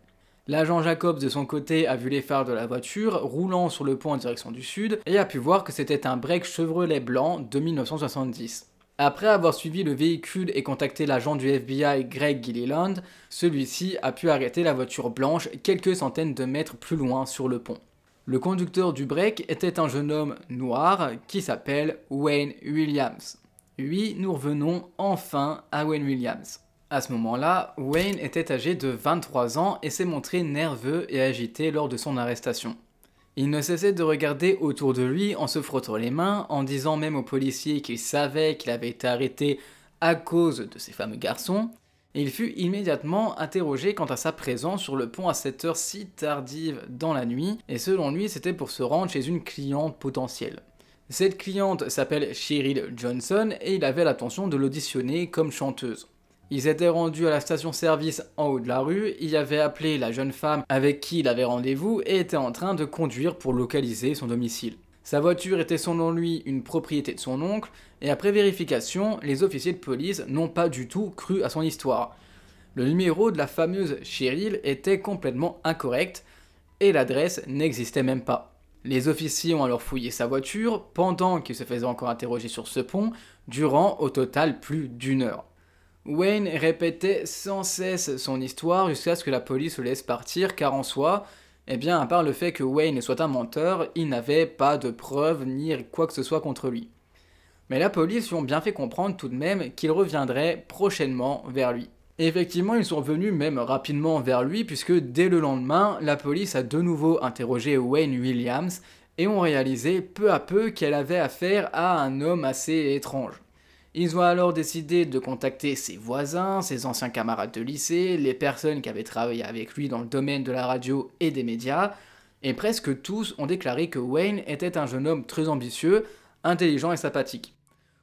L'agent Jacobs de son côté a vu les phares de la voiture roulant sur le pont en direction du sud et a pu voir que c'était un break Chevrolet blanc de 1970. Après avoir suivi le véhicule et contacté l'agent du FBI Greg Gilliland, celui-ci a pu arrêter la voiture blanche quelques centaines de mètres plus loin sur le pont. Le conducteur du break était un jeune homme noir qui s'appelle Wayne Williams. Oui, nous revenons enfin à Wayne Williams. À ce moment-là, Wayne était âgé de 23 ans et s'est montré nerveux et agité lors de son arrestation. Il ne cessait de regarder autour de lui en se frottant les mains, en disant même aux policiers qu'il savait qu'il avait été arrêté à cause de ces fameux garçons, et il fut immédiatement interrogé quant à sa présence sur le pont à cette heure si tardive dans la nuit, et selon lui c'était pour se rendre chez une cliente potentielle. Cette cliente s'appelle Cheryl Johnson et il avait l'intention de l'auditionner comme chanteuse. Il s'était rendu à la station-service en haut de la rue, il avait appelé la jeune femme avec qui il avait rendez-vous et était en train de conduire pour localiser son domicile. Sa voiture était selon lui une propriété de son oncle, et après vérification, les officiers de police n'ont pas du tout cru à son histoire. Le numéro de la fameuse Cheryl était complètement incorrect, et l'adresse n'existait même pas. Les officiers ont alors fouillé sa voiture, pendant qu'il se faisait encore interroger sur ce pont, durant au total plus d'1 heure. Wayne répétait sans cesse son histoire jusqu'à ce que la police le laisse partir, car en soi, eh bien, à part le fait que Wayne soit un menteur, il n'avait pas de preuves ni quoi que ce soit contre lui. Mais la police lui ont bien fait comprendre tout de même qu'il reviendrait prochainement vers lui. Et effectivement, ils sont venus même rapidement vers lui, puisque dès le lendemain, la police a de nouveau interrogé Wayne Williams et ont réalisé peu à peu qu'elle avait affaire à un homme assez étrange. Ils ont alors décidé de contacter ses voisins, ses anciens camarades de lycée, les personnes qui avaient travaillé avec lui dans le domaine de la radio et des médias, et presque tous ont déclaré que Wayne était un jeune homme très ambitieux, intelligent et sympathique.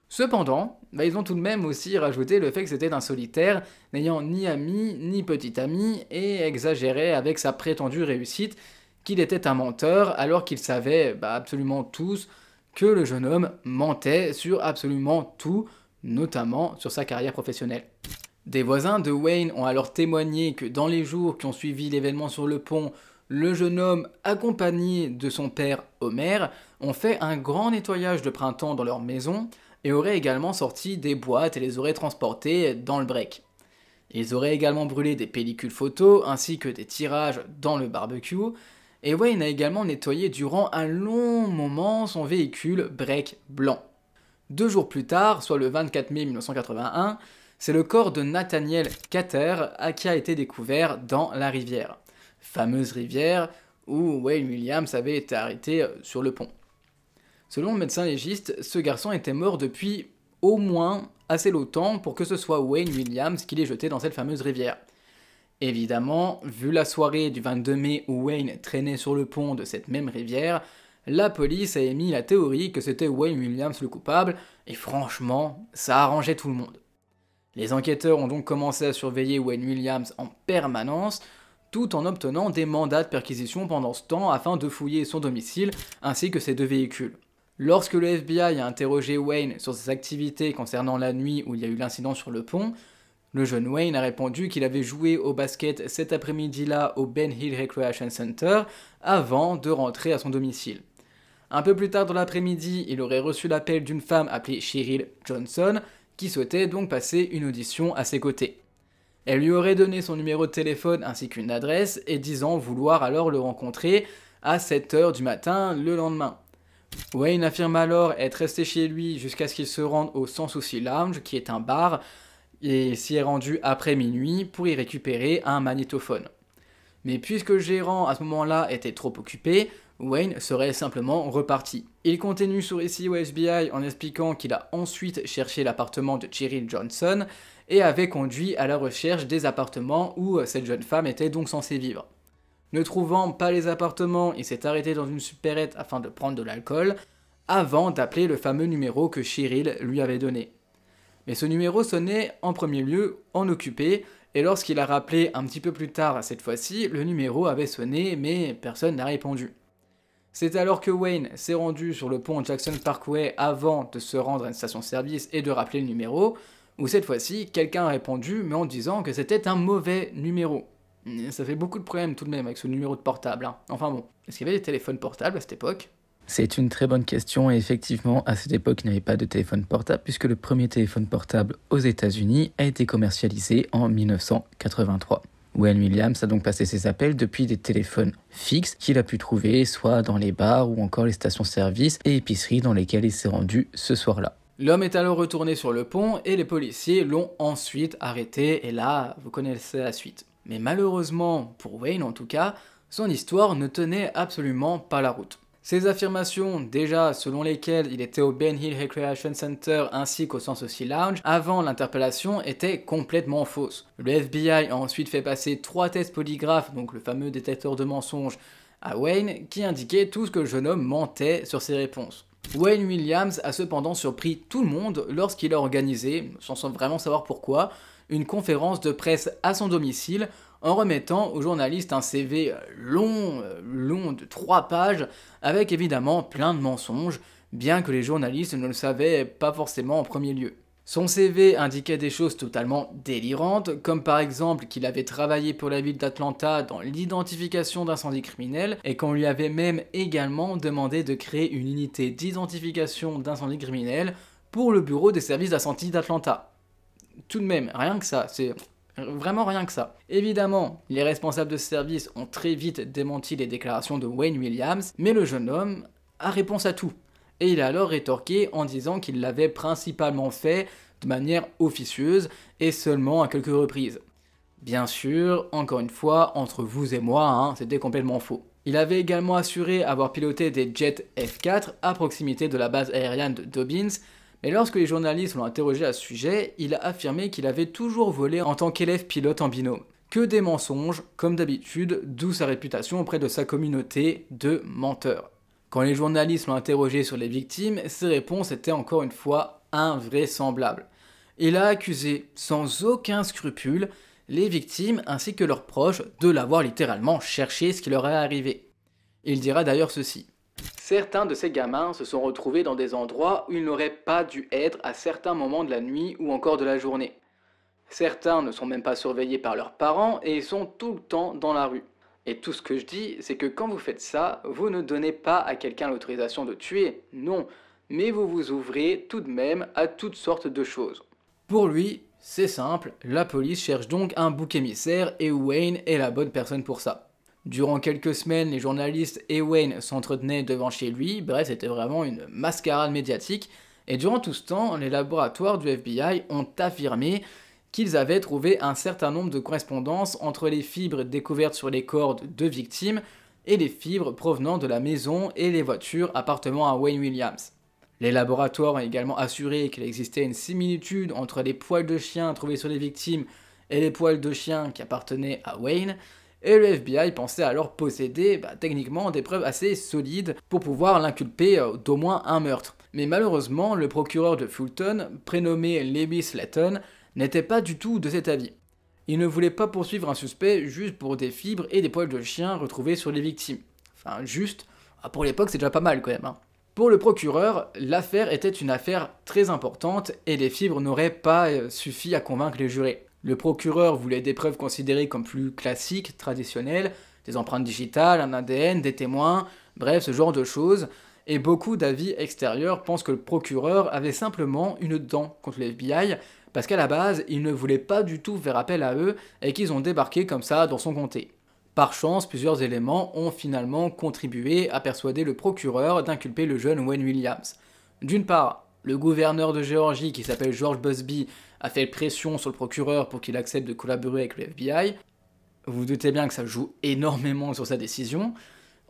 Cependant, ils ont tout de même aussi rajouté le fait que c'était un solitaire, n'ayant ni ami ni petit ami, et exagérait avec sa prétendue réussite qu'il était un menteur, alors qu'ils savaient absolument tous que le jeune homme mentait sur absolument tout, notamment sur sa carrière professionnelle. Des voisins de Wayne ont alors témoigné que dans les jours qui ont suivi l'événement sur le pont, le jeune homme, accompagné de son père Homer, ont fait un grand nettoyage de printemps dans leur maison et auraient également sorti des boîtes et les auraient transportées dans le break. Ils auraient également brûlé des pellicules photos ainsi que des tirages dans le barbecue, et Wayne a également nettoyé durant un long moment son véhicule break blanc. 2 jours plus tard, soit le 24 mai 1981, c'est le corps de Nathaniel Cater qui a été découvert dans la rivière. Fameuse rivière où Wayne Williams avait été arrêté sur le pont. Selon le médecin légiste, ce garçon était mort depuis au moins assez longtemps pour que ce soit Wayne Williams qui l'ait jeté dans cette fameuse rivière. Évidemment, vu la soirée du 22 mai où Wayne traînait sur le pont de cette même rivière, la police a émis la théorie que c'était Wayne Williams le coupable, et franchement, ça arrangeait tout le monde. Les enquêteurs ont donc commencé à surveiller Wayne Williams en permanence, tout en obtenant des mandats de perquisition pendant ce temps afin de fouiller son domicile ainsi que ses 2 véhicules. Lorsque le FBI a interrogé Wayne sur ses activités concernant la nuit où il y a eu l'incident sur le pont, le jeune Wayne a répondu qu'il avait joué au basket cet après-midi-là au Ben Hill Recreation Center avant de rentrer à son domicile. Un peu plus tard dans l'après-midi, il aurait reçu l'appel d'une femme appelée Cheryl Johnson qui souhaitait donc passer une audition à ses côtés. Elle lui aurait donné son numéro de téléphone ainsi qu'une adresse et disant vouloir alors le rencontrer à 7h du matin le lendemain. Wayne affirme alors être resté chez lui jusqu'à ce qu'il se rende au Sans Souci Lounge, qui est un bar, et s'y est rendu après minuit pour y récupérer un magnétophone. Mais puisque le gérant à ce moment-là était trop occupé, Wayne serait simplement reparti. Il continue son récit au FBI en expliquant qu'il a ensuite cherché l'appartement de Cheryl Johnson et avait conduit à la recherche des appartements où cette jeune femme était donc censée vivre. Ne trouvant pas les appartements, il s'est arrêté dans une supérette afin de prendre de l'alcool, avant d'appeler le fameux numéro que Cheryl lui avait donné. Mais ce numéro sonnait en premier lieu en occupé, et lorsqu'il a rappelé un petit peu plus tard cette fois-ci, le numéro avait sonné mais personne n'a répondu. C'est alors que Wayne s'est rendu sur le pont Jackson Parkway avant de se rendre à une station-service et de rappeler le numéro, où cette fois-ci, quelqu'un a répondu mais en disant que c'était un mauvais numéro. Ça fait beaucoup de problèmes tout de même avec ce numéro de portable, hein. Enfin bon, est-ce qu'il y avait des téléphones portables à cette époque ? C'est une très bonne question et effectivement, à cette époque, il n'y avait pas de téléphone portable puisque le premier téléphone portable aux États-Unis a été commercialisé en 1983. Wayne Williams a donc passé ses appels depuis des téléphones fixes qu'il a pu trouver soit dans les bars ou encore les stations-service et épiceries dans lesquelles il s'est rendu ce soir-là. L'homme est alors retourné sur le pont et les policiers l'ont ensuite arrêté et là, vous connaissez la suite. Mais malheureusement, pour Wayne en tout cas, son histoire ne tenait absolument pas la route. Ses affirmations, déjà selon lesquelles il était au Ben Hill Recreation Center ainsi qu'au Sans Souci Lounge, avant l'interpellation, étaient complètement fausses. Le FBI a ensuite fait passer 3 tests polygraphes, donc le fameux détecteur de mensonges, à Wayne, qui indiquaient tout ce que le jeune homme mentait sur ses réponses. Wayne Williams a cependant surpris tout le monde lorsqu'il a organisé, sans vraiment savoir pourquoi, une conférence de presse à son domicile en remettant au journaliste un CV long de 3 pages avec évidemment plein de mensonges, bien que les journalistes ne le savaient pas forcément en premier lieu. Son CV indiquait des choses totalement délirantes, comme par exemple qu'il avait travaillé pour la ville d'Atlanta dans l'identification d'incendies criminels et qu'on lui avait même également demandé de créer une unité d'identification d'incendies criminels pour le bureau des services d'incendie d'Atlanta. Tout de même, rien que ça, c'est vraiment rien que ça. Évidemment, les responsables de ce service ont très vite démenti les déclarations de Wayne Williams, mais le jeune homme a réponse à tout. Et il a alors rétorqué en disant qu'il l'avait principalement fait de manière officieuse et seulement à quelques reprises. Bien sûr, encore une fois, entre vous et moi, c'était complètement faux. Il avait également assuré avoir piloté des jets F-4 à proximité de la base aérienne de Dobbins, mais lorsque les journalistes l'ont interrogé à ce sujet, il a affirmé qu'il avait toujours volé en tant qu'élève pilote en binôme. Que des mensonges, comme d'habitude, d'où sa réputation auprès de sa communauté de menteurs. Quand les journalistes l'ont interrogé sur les victimes, ses réponses étaient encore une fois invraisemblables. Il a accusé, sans aucun scrupule, les victimes ainsi que leurs proches de l'avoir littéralement cherché ce qui leur est arrivé. Il dira d'ailleurs ceci. Certains de ces gamins se sont retrouvés dans des endroits où ils n'auraient pas dû être à certains moments de la nuit ou encore de la journée. Certains ne sont même pas surveillés par leurs parents et ils sont tout le temps dans la rue. Et tout ce que je dis, c'est que quand vous faites ça, vous ne donnez pas à quelqu'un l'autorisation de tuer, non, mais vous vous ouvrez tout de même à toutes sortes de choses. Pour lui, c'est simple, la police cherche donc un bouc émissaire et Wayne est la bonne personne pour ça. Durant quelques semaines, les journalistes et Wayne s'entretenaient devant chez lui, bref, c'était vraiment une mascarade médiatique, et durant tout ce temps, les laboratoires du FBI ont affirmé qu'ils avaient trouvé un certain nombre de correspondances entre les fibres découvertes sur les corps de 2 victimes et les fibres provenant de la maison et les voitures appartenant à Wayne Williams. Les laboratoires ont également assuré qu'il existait une similitude entre les poils de chien trouvés sur les victimes et les poils de chien qui appartenaient à Wayne, et le FBI pensait alors posséder techniquement des preuves assez solides pour pouvoir l'inculper d'au moins un meurtre. Mais malheureusement, le procureur de Fulton, prénommé Lewis Slayton, n'était pas du tout de cet avis. Il ne voulait pas poursuivre un suspect juste pour des fibres et des poils de chien retrouvés sur les victimes. Enfin, juste, pour l'époque c'est déjà pas mal quand même. Pour le procureur, l'affaire était une affaire très importante et les fibres n'auraient pas suffi à convaincre les jurés. Le procureur voulait des preuves considérées comme plus classiques, traditionnelles, des empreintes digitales, un ADN, des témoins, bref, ce genre de choses. et beaucoup d'avis extérieurs pensent que le procureur avait simplement une dent contre le FBI, parce qu'à la base, il ne voulait pas du tout faire appel à eux, et qu'ils ont débarqué comme ça dans son comté. Par chance, plusieurs éléments ont finalement contribué à persuader le procureur d'inculper le jeune Wayne Williams. D'une part, le gouverneur de Géorgie, qui s'appelle George Busby, a fait pression sur le procureur pour qu'il accepte de collaborer avec le FBI. Vous vous doutez bien que ça joue énormément sur sa décision.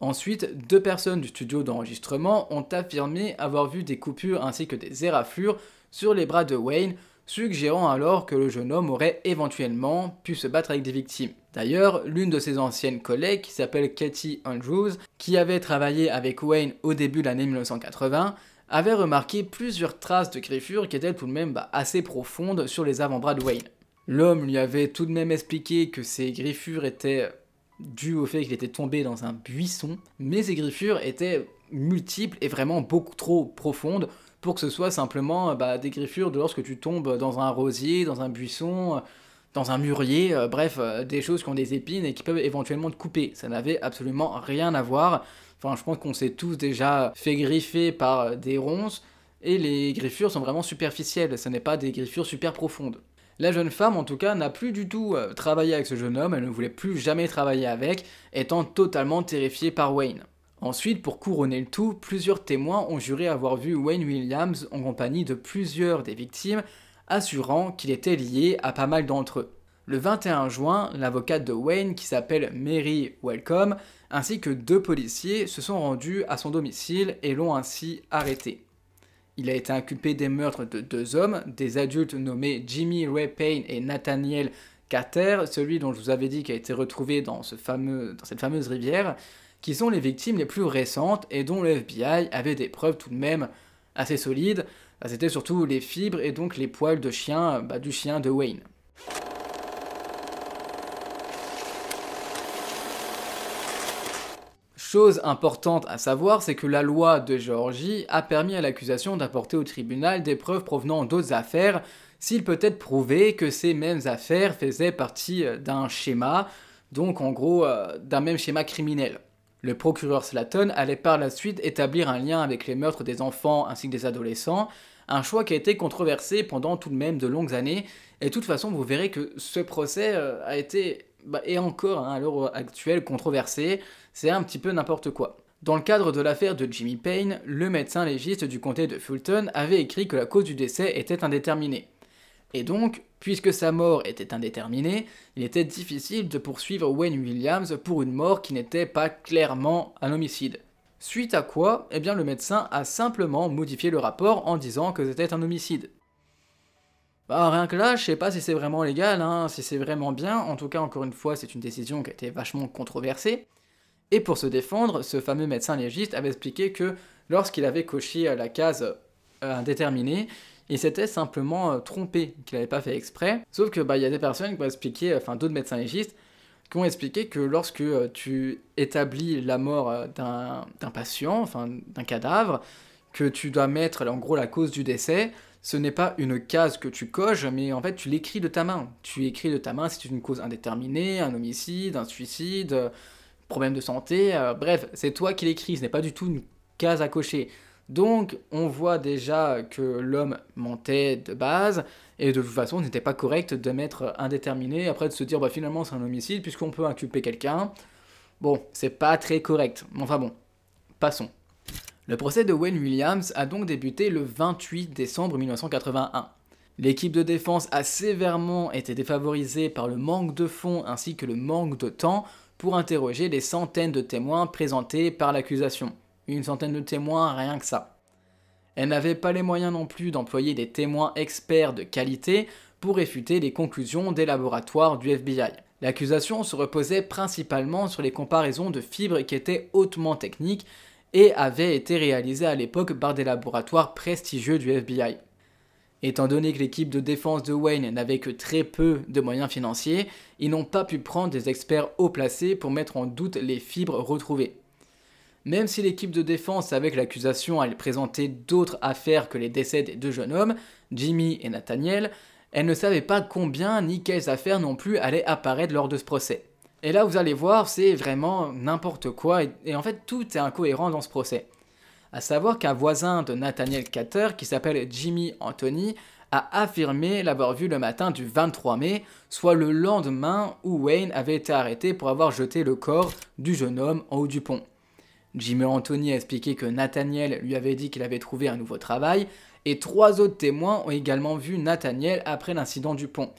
Ensuite, 2 personnes du studio d'enregistrement ont affirmé avoir vu des coupures ainsi que des éraflures sur les bras de Wayne, suggérant alors que le jeune homme aurait éventuellement pu se battre avec des victimes. D'ailleurs, l'une de ses anciennes collègues, qui s'appelle Katie Andrews, qui avait travaillé avec Wayne au début de l'année 1980, avait remarqué plusieurs traces de griffures qui étaient tout de même assez profondes sur les avant-bras de Wayne. L'homme lui avait tout de même expliqué que ces griffures étaient dues au fait qu'il était tombé dans un buisson, mais ces griffures étaient multiples et vraiment beaucoup trop profondes pour que ce soit simplement des griffures de lorsque tu tombes dans un rosier, dans un buisson, dans un mûrier, bref, des choses qui ont des épines et qui peuvent éventuellement te couper. Ça n'avait absolument rien à voir. Enfin, je pense qu'on s'est tous déjà fait griffer par des ronces, et les griffures sont vraiment superficielles, ce n'est pas des griffures super profondes. La jeune femme, en tout cas, n'a plus du tout travaillé avec ce jeune homme, elle ne voulait plus jamais travailler avec, étant totalement terrifiée par Wayne. Ensuite, pour couronner le tout, plusieurs témoins ont juré avoir vu Wayne Williams en compagnie de plusieurs des victimes, assurant qu'il était lié à pas mal d'entre eux. Le 21 juin, l'avocate de Wayne, qui s'appelle Mary Welcome, ainsi que 2 policiers se sont rendus à son domicile et l'ont ainsi arrêté. Il a été inculpé des meurtres de 2 hommes, des adultes nommés Jimmy Ray Payne et Nathaniel Carter, celui dont je vous avais dit qui a été retrouvé dans cette fameuse rivière, qui sont les victimes les plus récentes et dont le FBI avait des preuves tout de même assez solides. C'était surtout les fibres et donc les poils de chien du chien de Wayne. Chose importante à savoir, c'est que la loi de Géorgie a permis à l'accusation d'apporter au tribunal des preuves provenant d'autres affaires, s'il peut être prouvé que ces mêmes affaires faisaient partie d'un schéma, donc en gros d'un même schéma criminel. Le procureur Slaton allait par la suite établir un lien avec les meurtres des enfants ainsi que des adolescents, un choix qui a été controversé pendant tout de même de longues années, et de toute façon vous verrez que ce procès a été, et encore à l'heure actuelle, controversé, c'est un petit peu n'importe quoi. Dans le cadre de l'affaire de Jimmy Payne, le médecin légiste du comté de Fulton avait écrit que la cause du décès était indéterminée. Et donc, puisque sa mort était indéterminée, il était difficile de poursuivre Wayne Williams pour une mort qui n'était pas clairement un homicide. Suite à quoi, le médecin a simplement modifié le rapport en disant que c'était un homicide. Rien que là, je sais pas si c'est vraiment légal, si c'est vraiment bien, en tout cas encore une fois c'est une décision qui a été vachement controversée. Et pour se défendre, ce fameux médecin légiste avait expliqué que lorsqu'il avait coché la case indéterminée, il s'était simplement trompé, qu'il n'avait pas fait exprès. Sauf que y a des personnes qui ont expliqué, d'autres médecins légistes, qui ont expliqué que lorsque tu établis la mort d'un patient, d'un cadavre, que tu dois mettre en gros la cause du décès, ce n'est pas une case que tu coches, mais en fait tu l'écris de ta main. Tu écris de ta main si c'est une cause indéterminée, un homicide, un suicide, problème de santé, bref, c'est toi qui l'écris, ce n'est pas du tout une case à cocher. Donc on voit déjà que l'homme mentait de base, et de toute façon ce n'était pas correct de mettre indéterminé, après de se dire finalement c'est un homicide puisqu'on peut inculper quelqu'un. Bon, c'est pas très correct, enfin bon, passons. Le procès de Wayne Williams a donc débuté le 28 décembre 1981. L'équipe de défense a sévèrement été défavorisée par le manque de fonds ainsi que le manque de temps pour interroger les centaines de témoins présentés par l'accusation. Une centaine de témoins, rien que ça. Elle n'avait pas les moyens non plus d'employer des témoins experts de qualité pour réfuter les conclusions des laboratoires du FBI. L'accusation se reposait principalement sur les comparaisons de fibres qui étaient hautement techniques et avaient été réalisées à l'époque par des laboratoires prestigieux du FBI. Étant donné que l'équipe de défense de Wayne n'avait que très peu de moyens financiers, ils n'ont pas pu prendre des experts haut placés pour mettre en doute les fibres retrouvées. Même si l'équipe de défense savait que l'accusation allait présenter d'autres affaires que les décès des 2 jeunes hommes, Jimmy et Nathaniel, elle ne savait pas combien ni quelles affaires non plus allaient apparaître lors de ce procès. Et là vous allez voir, c'est vraiment n'importe quoi, et en fait tout est incohérent dans ce procès. À savoir qu'un voisin de Nathaniel Carter, qui s'appelle Jimmy Anthony, a affirmé l'avoir vu le matin du 23 mai, soit le lendemain où Wayne avait été arrêté pour avoir jeté le corps du jeune homme en haut du pont. Jimmy Anthony a expliqué que Nathaniel lui avait dit qu'il avait trouvé un nouveau travail, et 3 autres témoins ont également vu Nathaniel après l'incident du pont.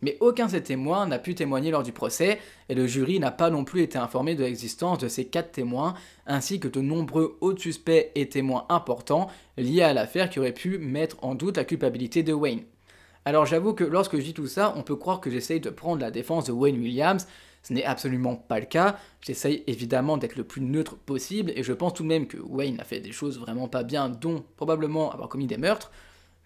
Mais aucun de ces témoins n'a pu témoigner lors du procès, et le jury n'a pas non plus été informé de l'existence de ces 4 témoins, ainsi que de nombreux autres suspects et témoins importants liés à l'affaire qui auraient pu mettre en doute la culpabilité de Wayne. Alors j'avoue que lorsque je dis tout ça, on peut croire que j'essaye de prendre la défense de Wayne Williams. Ce n'est absolument pas le cas, j'essaye évidemment d'être le plus neutre possible, et je pense tout de même que Wayne a fait des choses vraiment pas bien, dont probablement avoir commis des meurtres.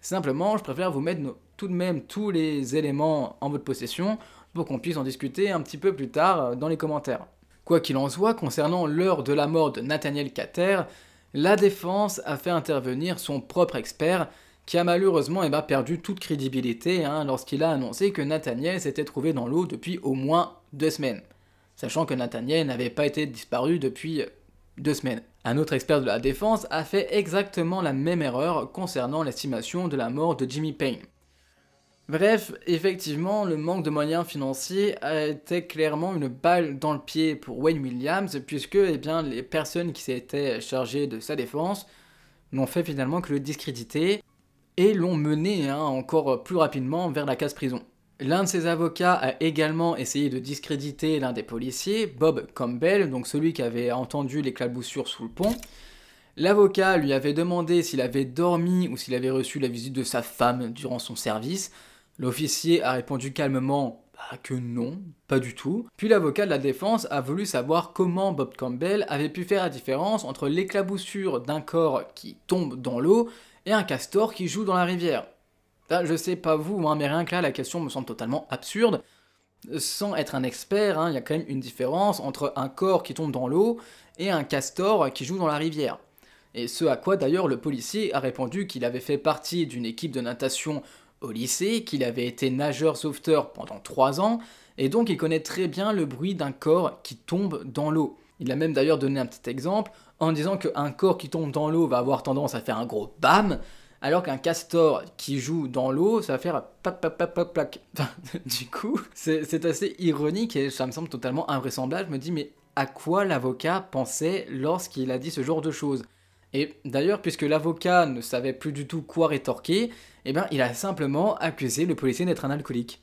Simplement, je préfère vous mettre tout de même tous les éléments en votre possession pour qu'on puisse en discuter un petit peu plus tard dans les commentaires. Quoi qu'il en soit, concernant l'heure de la mort de Nathaniel Carter, la défense a fait intervenir son propre expert qui a malheureusement perdu toute crédibilité lorsqu'il a annoncé que Nathaniel s'était trouvé dans l'eau depuis au moins 2 semaines, sachant que Nathaniel n'avait pas été disparu depuis 2 semaines. Un autre expert de la défense a fait exactement la même erreur concernant l'estimation de la mort de Jimmy Payne. Bref, effectivement, le manque de moyens financiers a été clairement une balle dans le pied pour Wayne Williams, puisque les personnes qui s'étaient chargées de sa défense n'ont fait finalement que le discréditer et l'ont mené encore plus rapidement vers la case-prison. L'un de ses avocats a également essayé de discréditer l'un des policiers, Bob Campbell, donc celui qui avait entendu l'éclaboussure sous le pont. L'avocat lui avait demandé s'il avait dormi ou s'il avait reçu la visite de sa femme durant son service. L'officier a répondu calmement que non, pas du tout. Puis l'avocat de la défense a voulu savoir comment Bob Campbell avait pu faire la différence entre l'éclaboussure d'un corps qui tombe dans l'eau et un castor qui joue dans la rivière. Je sais pas vous, mais rien que là, la question me semble totalement absurde. Sans être un expert, il y a quand même une différence entre un corps qui tombe dans l'eau et un castor qui joue dans la rivière. Et ce à quoi d'ailleurs le policier a répondu qu'il avait fait partie d'une équipe de natation au lycée, qu'il avait été nageur sauveteur pendant 3 ans, et donc il connaît très bien le bruit d'un corps qui tombe dans l'eau. Il a même d'ailleurs donné un petit exemple en disant qu'un corps qui tombe dans l'eau va avoir tendance à faire un gros BAM, alors qu'un castor qui joue dans l'eau, ça va faire plac plac plac plac plac. Du coup, c'est assez ironique et ça me semble totalement invraisemblable. Je me dis, mais à quoi l'avocat pensait lorsqu'il a dit ce genre de choses ? Et d'ailleurs, puisque l'avocat ne savait plus du tout quoi rétorquer, il a simplement accusé le policier d'être un alcoolique.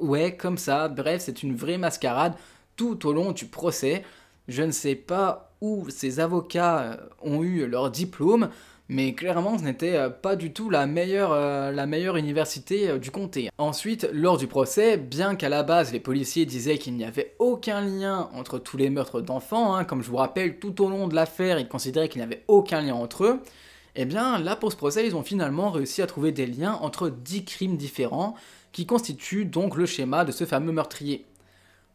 Ouais, comme ça, bref, c'est une vraie mascarade tout au long du procès. Je ne sais pas où ces avocats ont eu leur diplôme, mais clairement ce n'était pas du tout la meilleure université du comté. Ensuite, lors du procès, bien qu'à la base les policiers disaient qu'il n'y avait aucun lien entre tous les meurtres d'enfants, comme je vous rappelle, tout au long de l'affaire, ils considéraient qu'il n'y avait aucun lien entre eux, là pour ce procès, ils ont finalement réussi à trouver des liens entre 10 crimes différents, qui constituent donc le schéma de ce fameux meurtrier.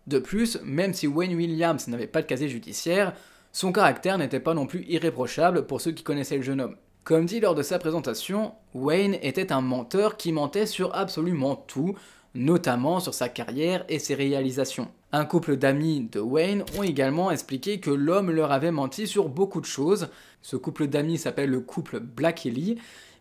De plus, même si Wayne Williams n'avait pas de casier judiciaire, son caractère n'était pas non plus irréprochable pour ceux qui connaissaient le jeune homme. Comme dit lors de sa présentation, Wayne était un menteur qui mentait sur absolument tout, notamment sur sa carrière et ses réalisations. Un couple d'amis de Wayne ont également expliqué que l'homme leur avait menti sur beaucoup de choses. Ce couple d'amis s'appelle le couple Blackeley,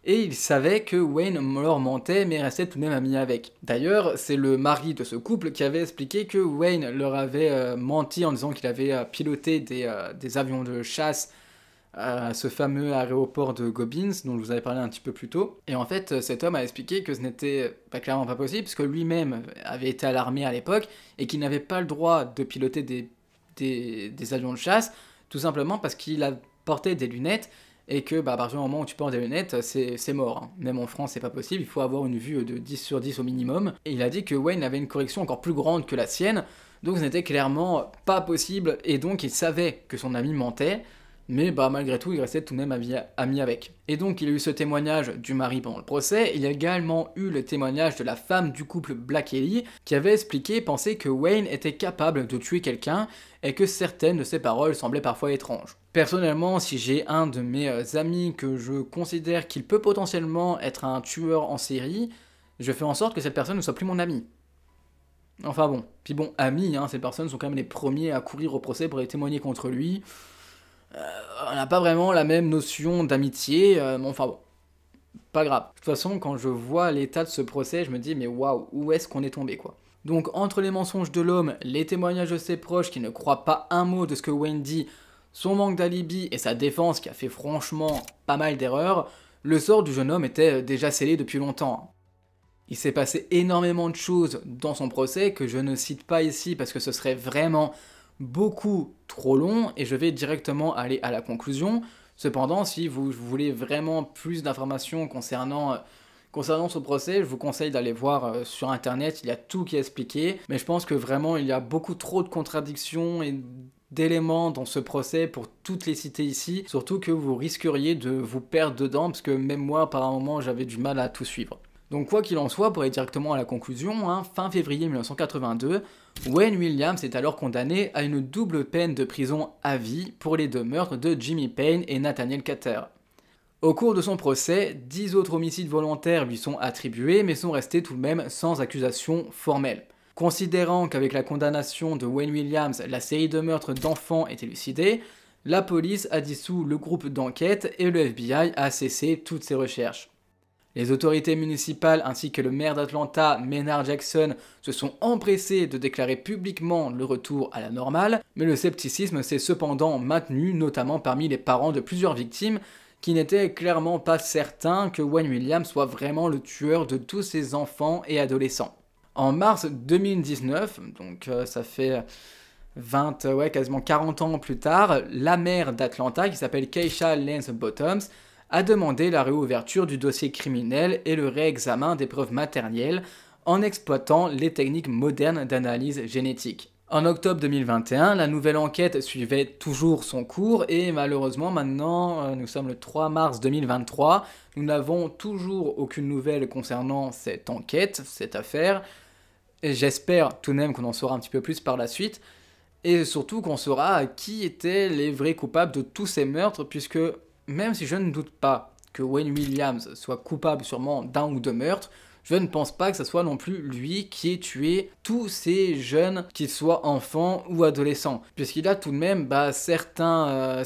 et ils savaient que Wayne leur mentait mais restait tout de même ami avec. D'ailleurs, c'est le mari de ce couple qui avait expliqué que Wayne leur avait menti en disant qu'il avait piloté des avions de chasse à ce fameux aéroport de Gobbins dont je vous avais parlé un petit peu plus tôt. Et en fait, cet homme a expliqué que ce n'était clairement pas possible parce que lui-même avait été à l'armée à l'époque et qu'il n'avait pas le droit de piloter des avions de chasse, tout simplement parce qu'il a porté des lunettes et que à partir du moment où tu portes des lunettes, c'est mort. Même en France, c'est pas possible, il faut avoir une vue de 10 sur 10 au minimum. Et il a dit que Wayne avait une correction encore plus grande que la sienne, donc ce n'était clairement pas possible, et donc il savait que son ami mentait, mais malgré tout, il restait tout de même ami avec. Et donc il y a eu ce témoignage du mari pendant le procès, il y a également eu le témoignage de la femme du couple Blackeley, qui avait expliqué penser que Wayne était capable de tuer quelqu'un, et que certaines de ses paroles semblaient parfois étranges. Personnellement, si j'ai un de mes amis que je considère qu'il peut potentiellement être un tueur en série, je fais en sorte que cette personne ne soit plus mon ami. Enfin bon, puis bon, amis, ces personnes sont quand même les premiers à courir au procès pour aller témoigner contre lui. On n'a pas vraiment la même notion d'amitié, mais enfin bon, pas grave. De toute façon, quand je vois l'état de ce procès, je me dis mais waouh, où est-ce qu'on est tombé quoi. Donc entre les mensonges de l'homme, les témoignages de ses proches qui ne croient pas un mot de ce que Wayne dit, son manque d'alibi et sa défense qui a fait franchement pas mal d'erreurs, le sort du jeune homme était déjà scellé depuis longtemps. Il s'est passé énormément de choses dans son procès que je ne cite pas ici parce que ce serait vraiment beaucoup trop long et je vais directement aller à la conclusion. Cependant, si vous voulez vraiment plus d'informations concernant ce procès, je vous conseille d'aller voir sur internet, il y a tout qui est expliqué, mais je pense que vraiment il y a beaucoup trop de contradictions et d'éléments dans ce procès pour toutes les citer ici, surtout que vous risqueriez de vous perdre dedans, parce que même moi par un moment j'avais du mal à tout suivre. Donc quoi qu'il en soit, pour aller directement à la conclusion, fin février 1982, Wayne Williams est alors condamné à une double peine de prison à vie pour les 2 meurtres de Jimmy Payne et Nathaniel Carter. Au cours de son procès, 10 autres homicides volontaires lui sont attribués, mais sont restés tout de même sans accusation formelle. Considérant qu'avec la condamnation de Wayne Williams, la série de meurtres d'enfants est élucidée, la police a dissous le groupe d'enquête et le FBI a cessé toutes ses recherches. Les autorités municipales ainsi que le maire d'Atlanta, Maynard Jackson, se sont empressés de déclarer publiquement le retour à la normale, mais le scepticisme s'est cependant maintenu, notamment parmi les parents de plusieurs victimes, qui n'étaient clairement pas certains que Wayne Williams soit vraiment le tueur de tous ses enfants et adolescents. En mars 2019, donc ça fait quasiment 40 ans plus tard, la maire d'Atlanta, qui s'appelle Keisha Lance Bottoms, a demandé la réouverture du dossier criminel et le réexamen des preuves matérielles en exploitant les techniques modernes d'analyse génétique. En octobre 2021, la nouvelle enquête suivait toujours son cours et malheureusement maintenant, nous sommes le 3 mars 2023, nous n'avons toujours aucune nouvelle concernant cette enquête, cette affaire, et j'espère tout de même qu'on en saura un petit peu plus par la suite, et surtout qu'on saura qui étaient les vrais coupables de tous ces meurtres, puisque même si je ne doute pas que Wayne Williams soit coupable sûrement d'1 ou 2 meurtres, je ne pense pas que ce soit non plus lui qui ait tué tous ces jeunes, qu'ils soient enfants ou adolescents. Puisqu'il a tout de même certains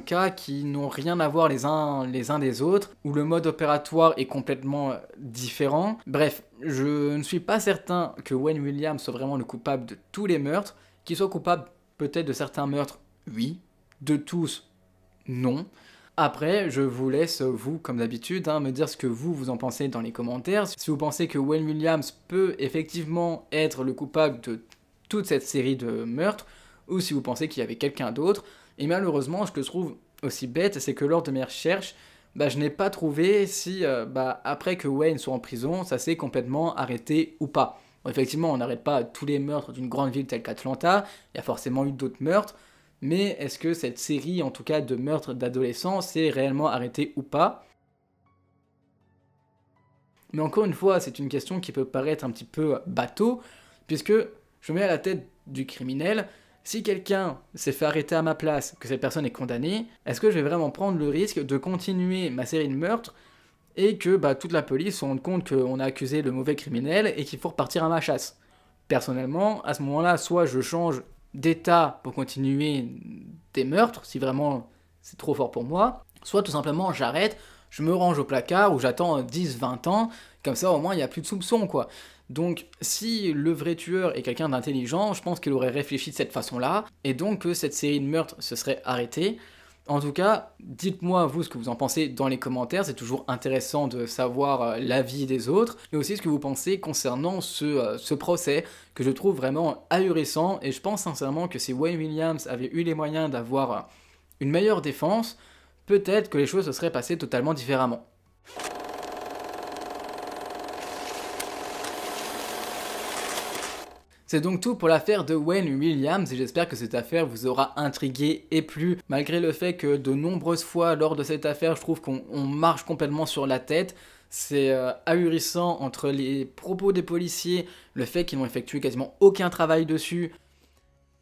cas qui n'ont rien à voir les uns des autres, où le mode opératoire est complètement différent. Bref, je ne suis pas certain que Wayne Williams soit vraiment le coupable de tous les meurtres, qu'il soit coupable peut-être de certains meurtres, oui, de tous, non. Après, je vous laisse, vous, comme d'habitude, me dire ce que vous en pensez dans les commentaires. Si vous pensez que Wayne Williams peut effectivement être le coupable de toute cette série de meurtres, ou si vous pensez qu'il y avait quelqu'un d'autre. Et malheureusement, ce que je trouve aussi bête, c'est que lors de mes recherches, je n'ai pas trouvé si, après que Wayne soit en prison, ça s'est complètement arrêté ou pas. Bon, effectivement, on n'arrête pas tous les meurtres d'une grande ville telle qu'Atlanta, il y a forcément eu d'autres meurtres, mais est-ce que cette série, en tout cas de meurtres d'adolescents, s'est réellement arrêtée ou pas? Mais encore une fois, c'est une question qui peut paraître un petit peu bateau, puisque je mets à la tête du criminel, si quelqu'un s'est fait arrêter à ma place, que cette personne est condamnée, est-ce que je vais vraiment prendre le risque de continuer ma série de meurtres et que toute la police se rende compte qu'on a accusé le mauvais criminel et qu'il faut repartir à ma chasse? Personnellement, à ce moment-là, soit je change d'état pour continuer des meurtres, si vraiment c'est trop fort pour moi, soit tout simplement j'arrête, je me range au placard où j'attends 10-20 ans, comme ça au moins il n'y a plus de soupçons quoi. Donc si le vrai tueur est quelqu'un d'intelligent, je pense qu'il aurait réfléchi de cette façon-là, et donc que cette série de meurtres se serait arrêtée. En tout cas, dites-moi vous ce que vous en pensez dans les commentaires, c'est toujours intéressant de savoir l'avis des autres, et aussi ce que vous pensez concernant ce procès, que je trouve vraiment ahurissant, et je pense sincèrement que si Wayne Williams avait eu les moyens d'avoir une meilleure défense, peut-être que les choses se seraient passées totalement différemment. C'est donc tout pour l'affaire de Wayne Williams et j'espère que cette affaire vous aura intrigué et plu, malgré le fait que de nombreuses fois lors de cette affaire, je trouve qu'on marche complètement sur la tête. C'est ahurissant entre les propos des policiers, le fait qu'ils n'ont effectué quasiment aucun travail dessus,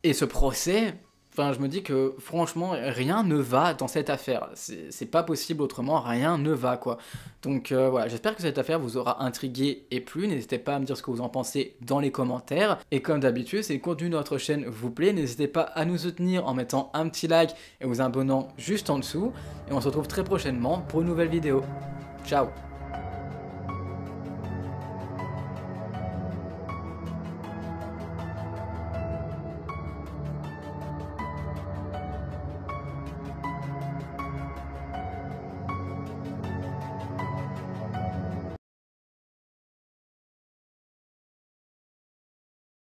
et ce procès. Enfin, je me dis que franchement, rien ne va dans cette affaire. C'est pas possible autrement, rien ne va quoi. Donc voilà, j'espère que cette affaire vous aura intrigué et plu. N'hésitez pas à me dire ce que vous en pensez dans les commentaires. Et comme d'habitude, si le contenu de notre chaîne vous plaît, n'hésitez pas à nous soutenir en mettant un petit like et vous abonnant juste en dessous. Et on se retrouve très prochainement pour une nouvelle vidéo. Ciao!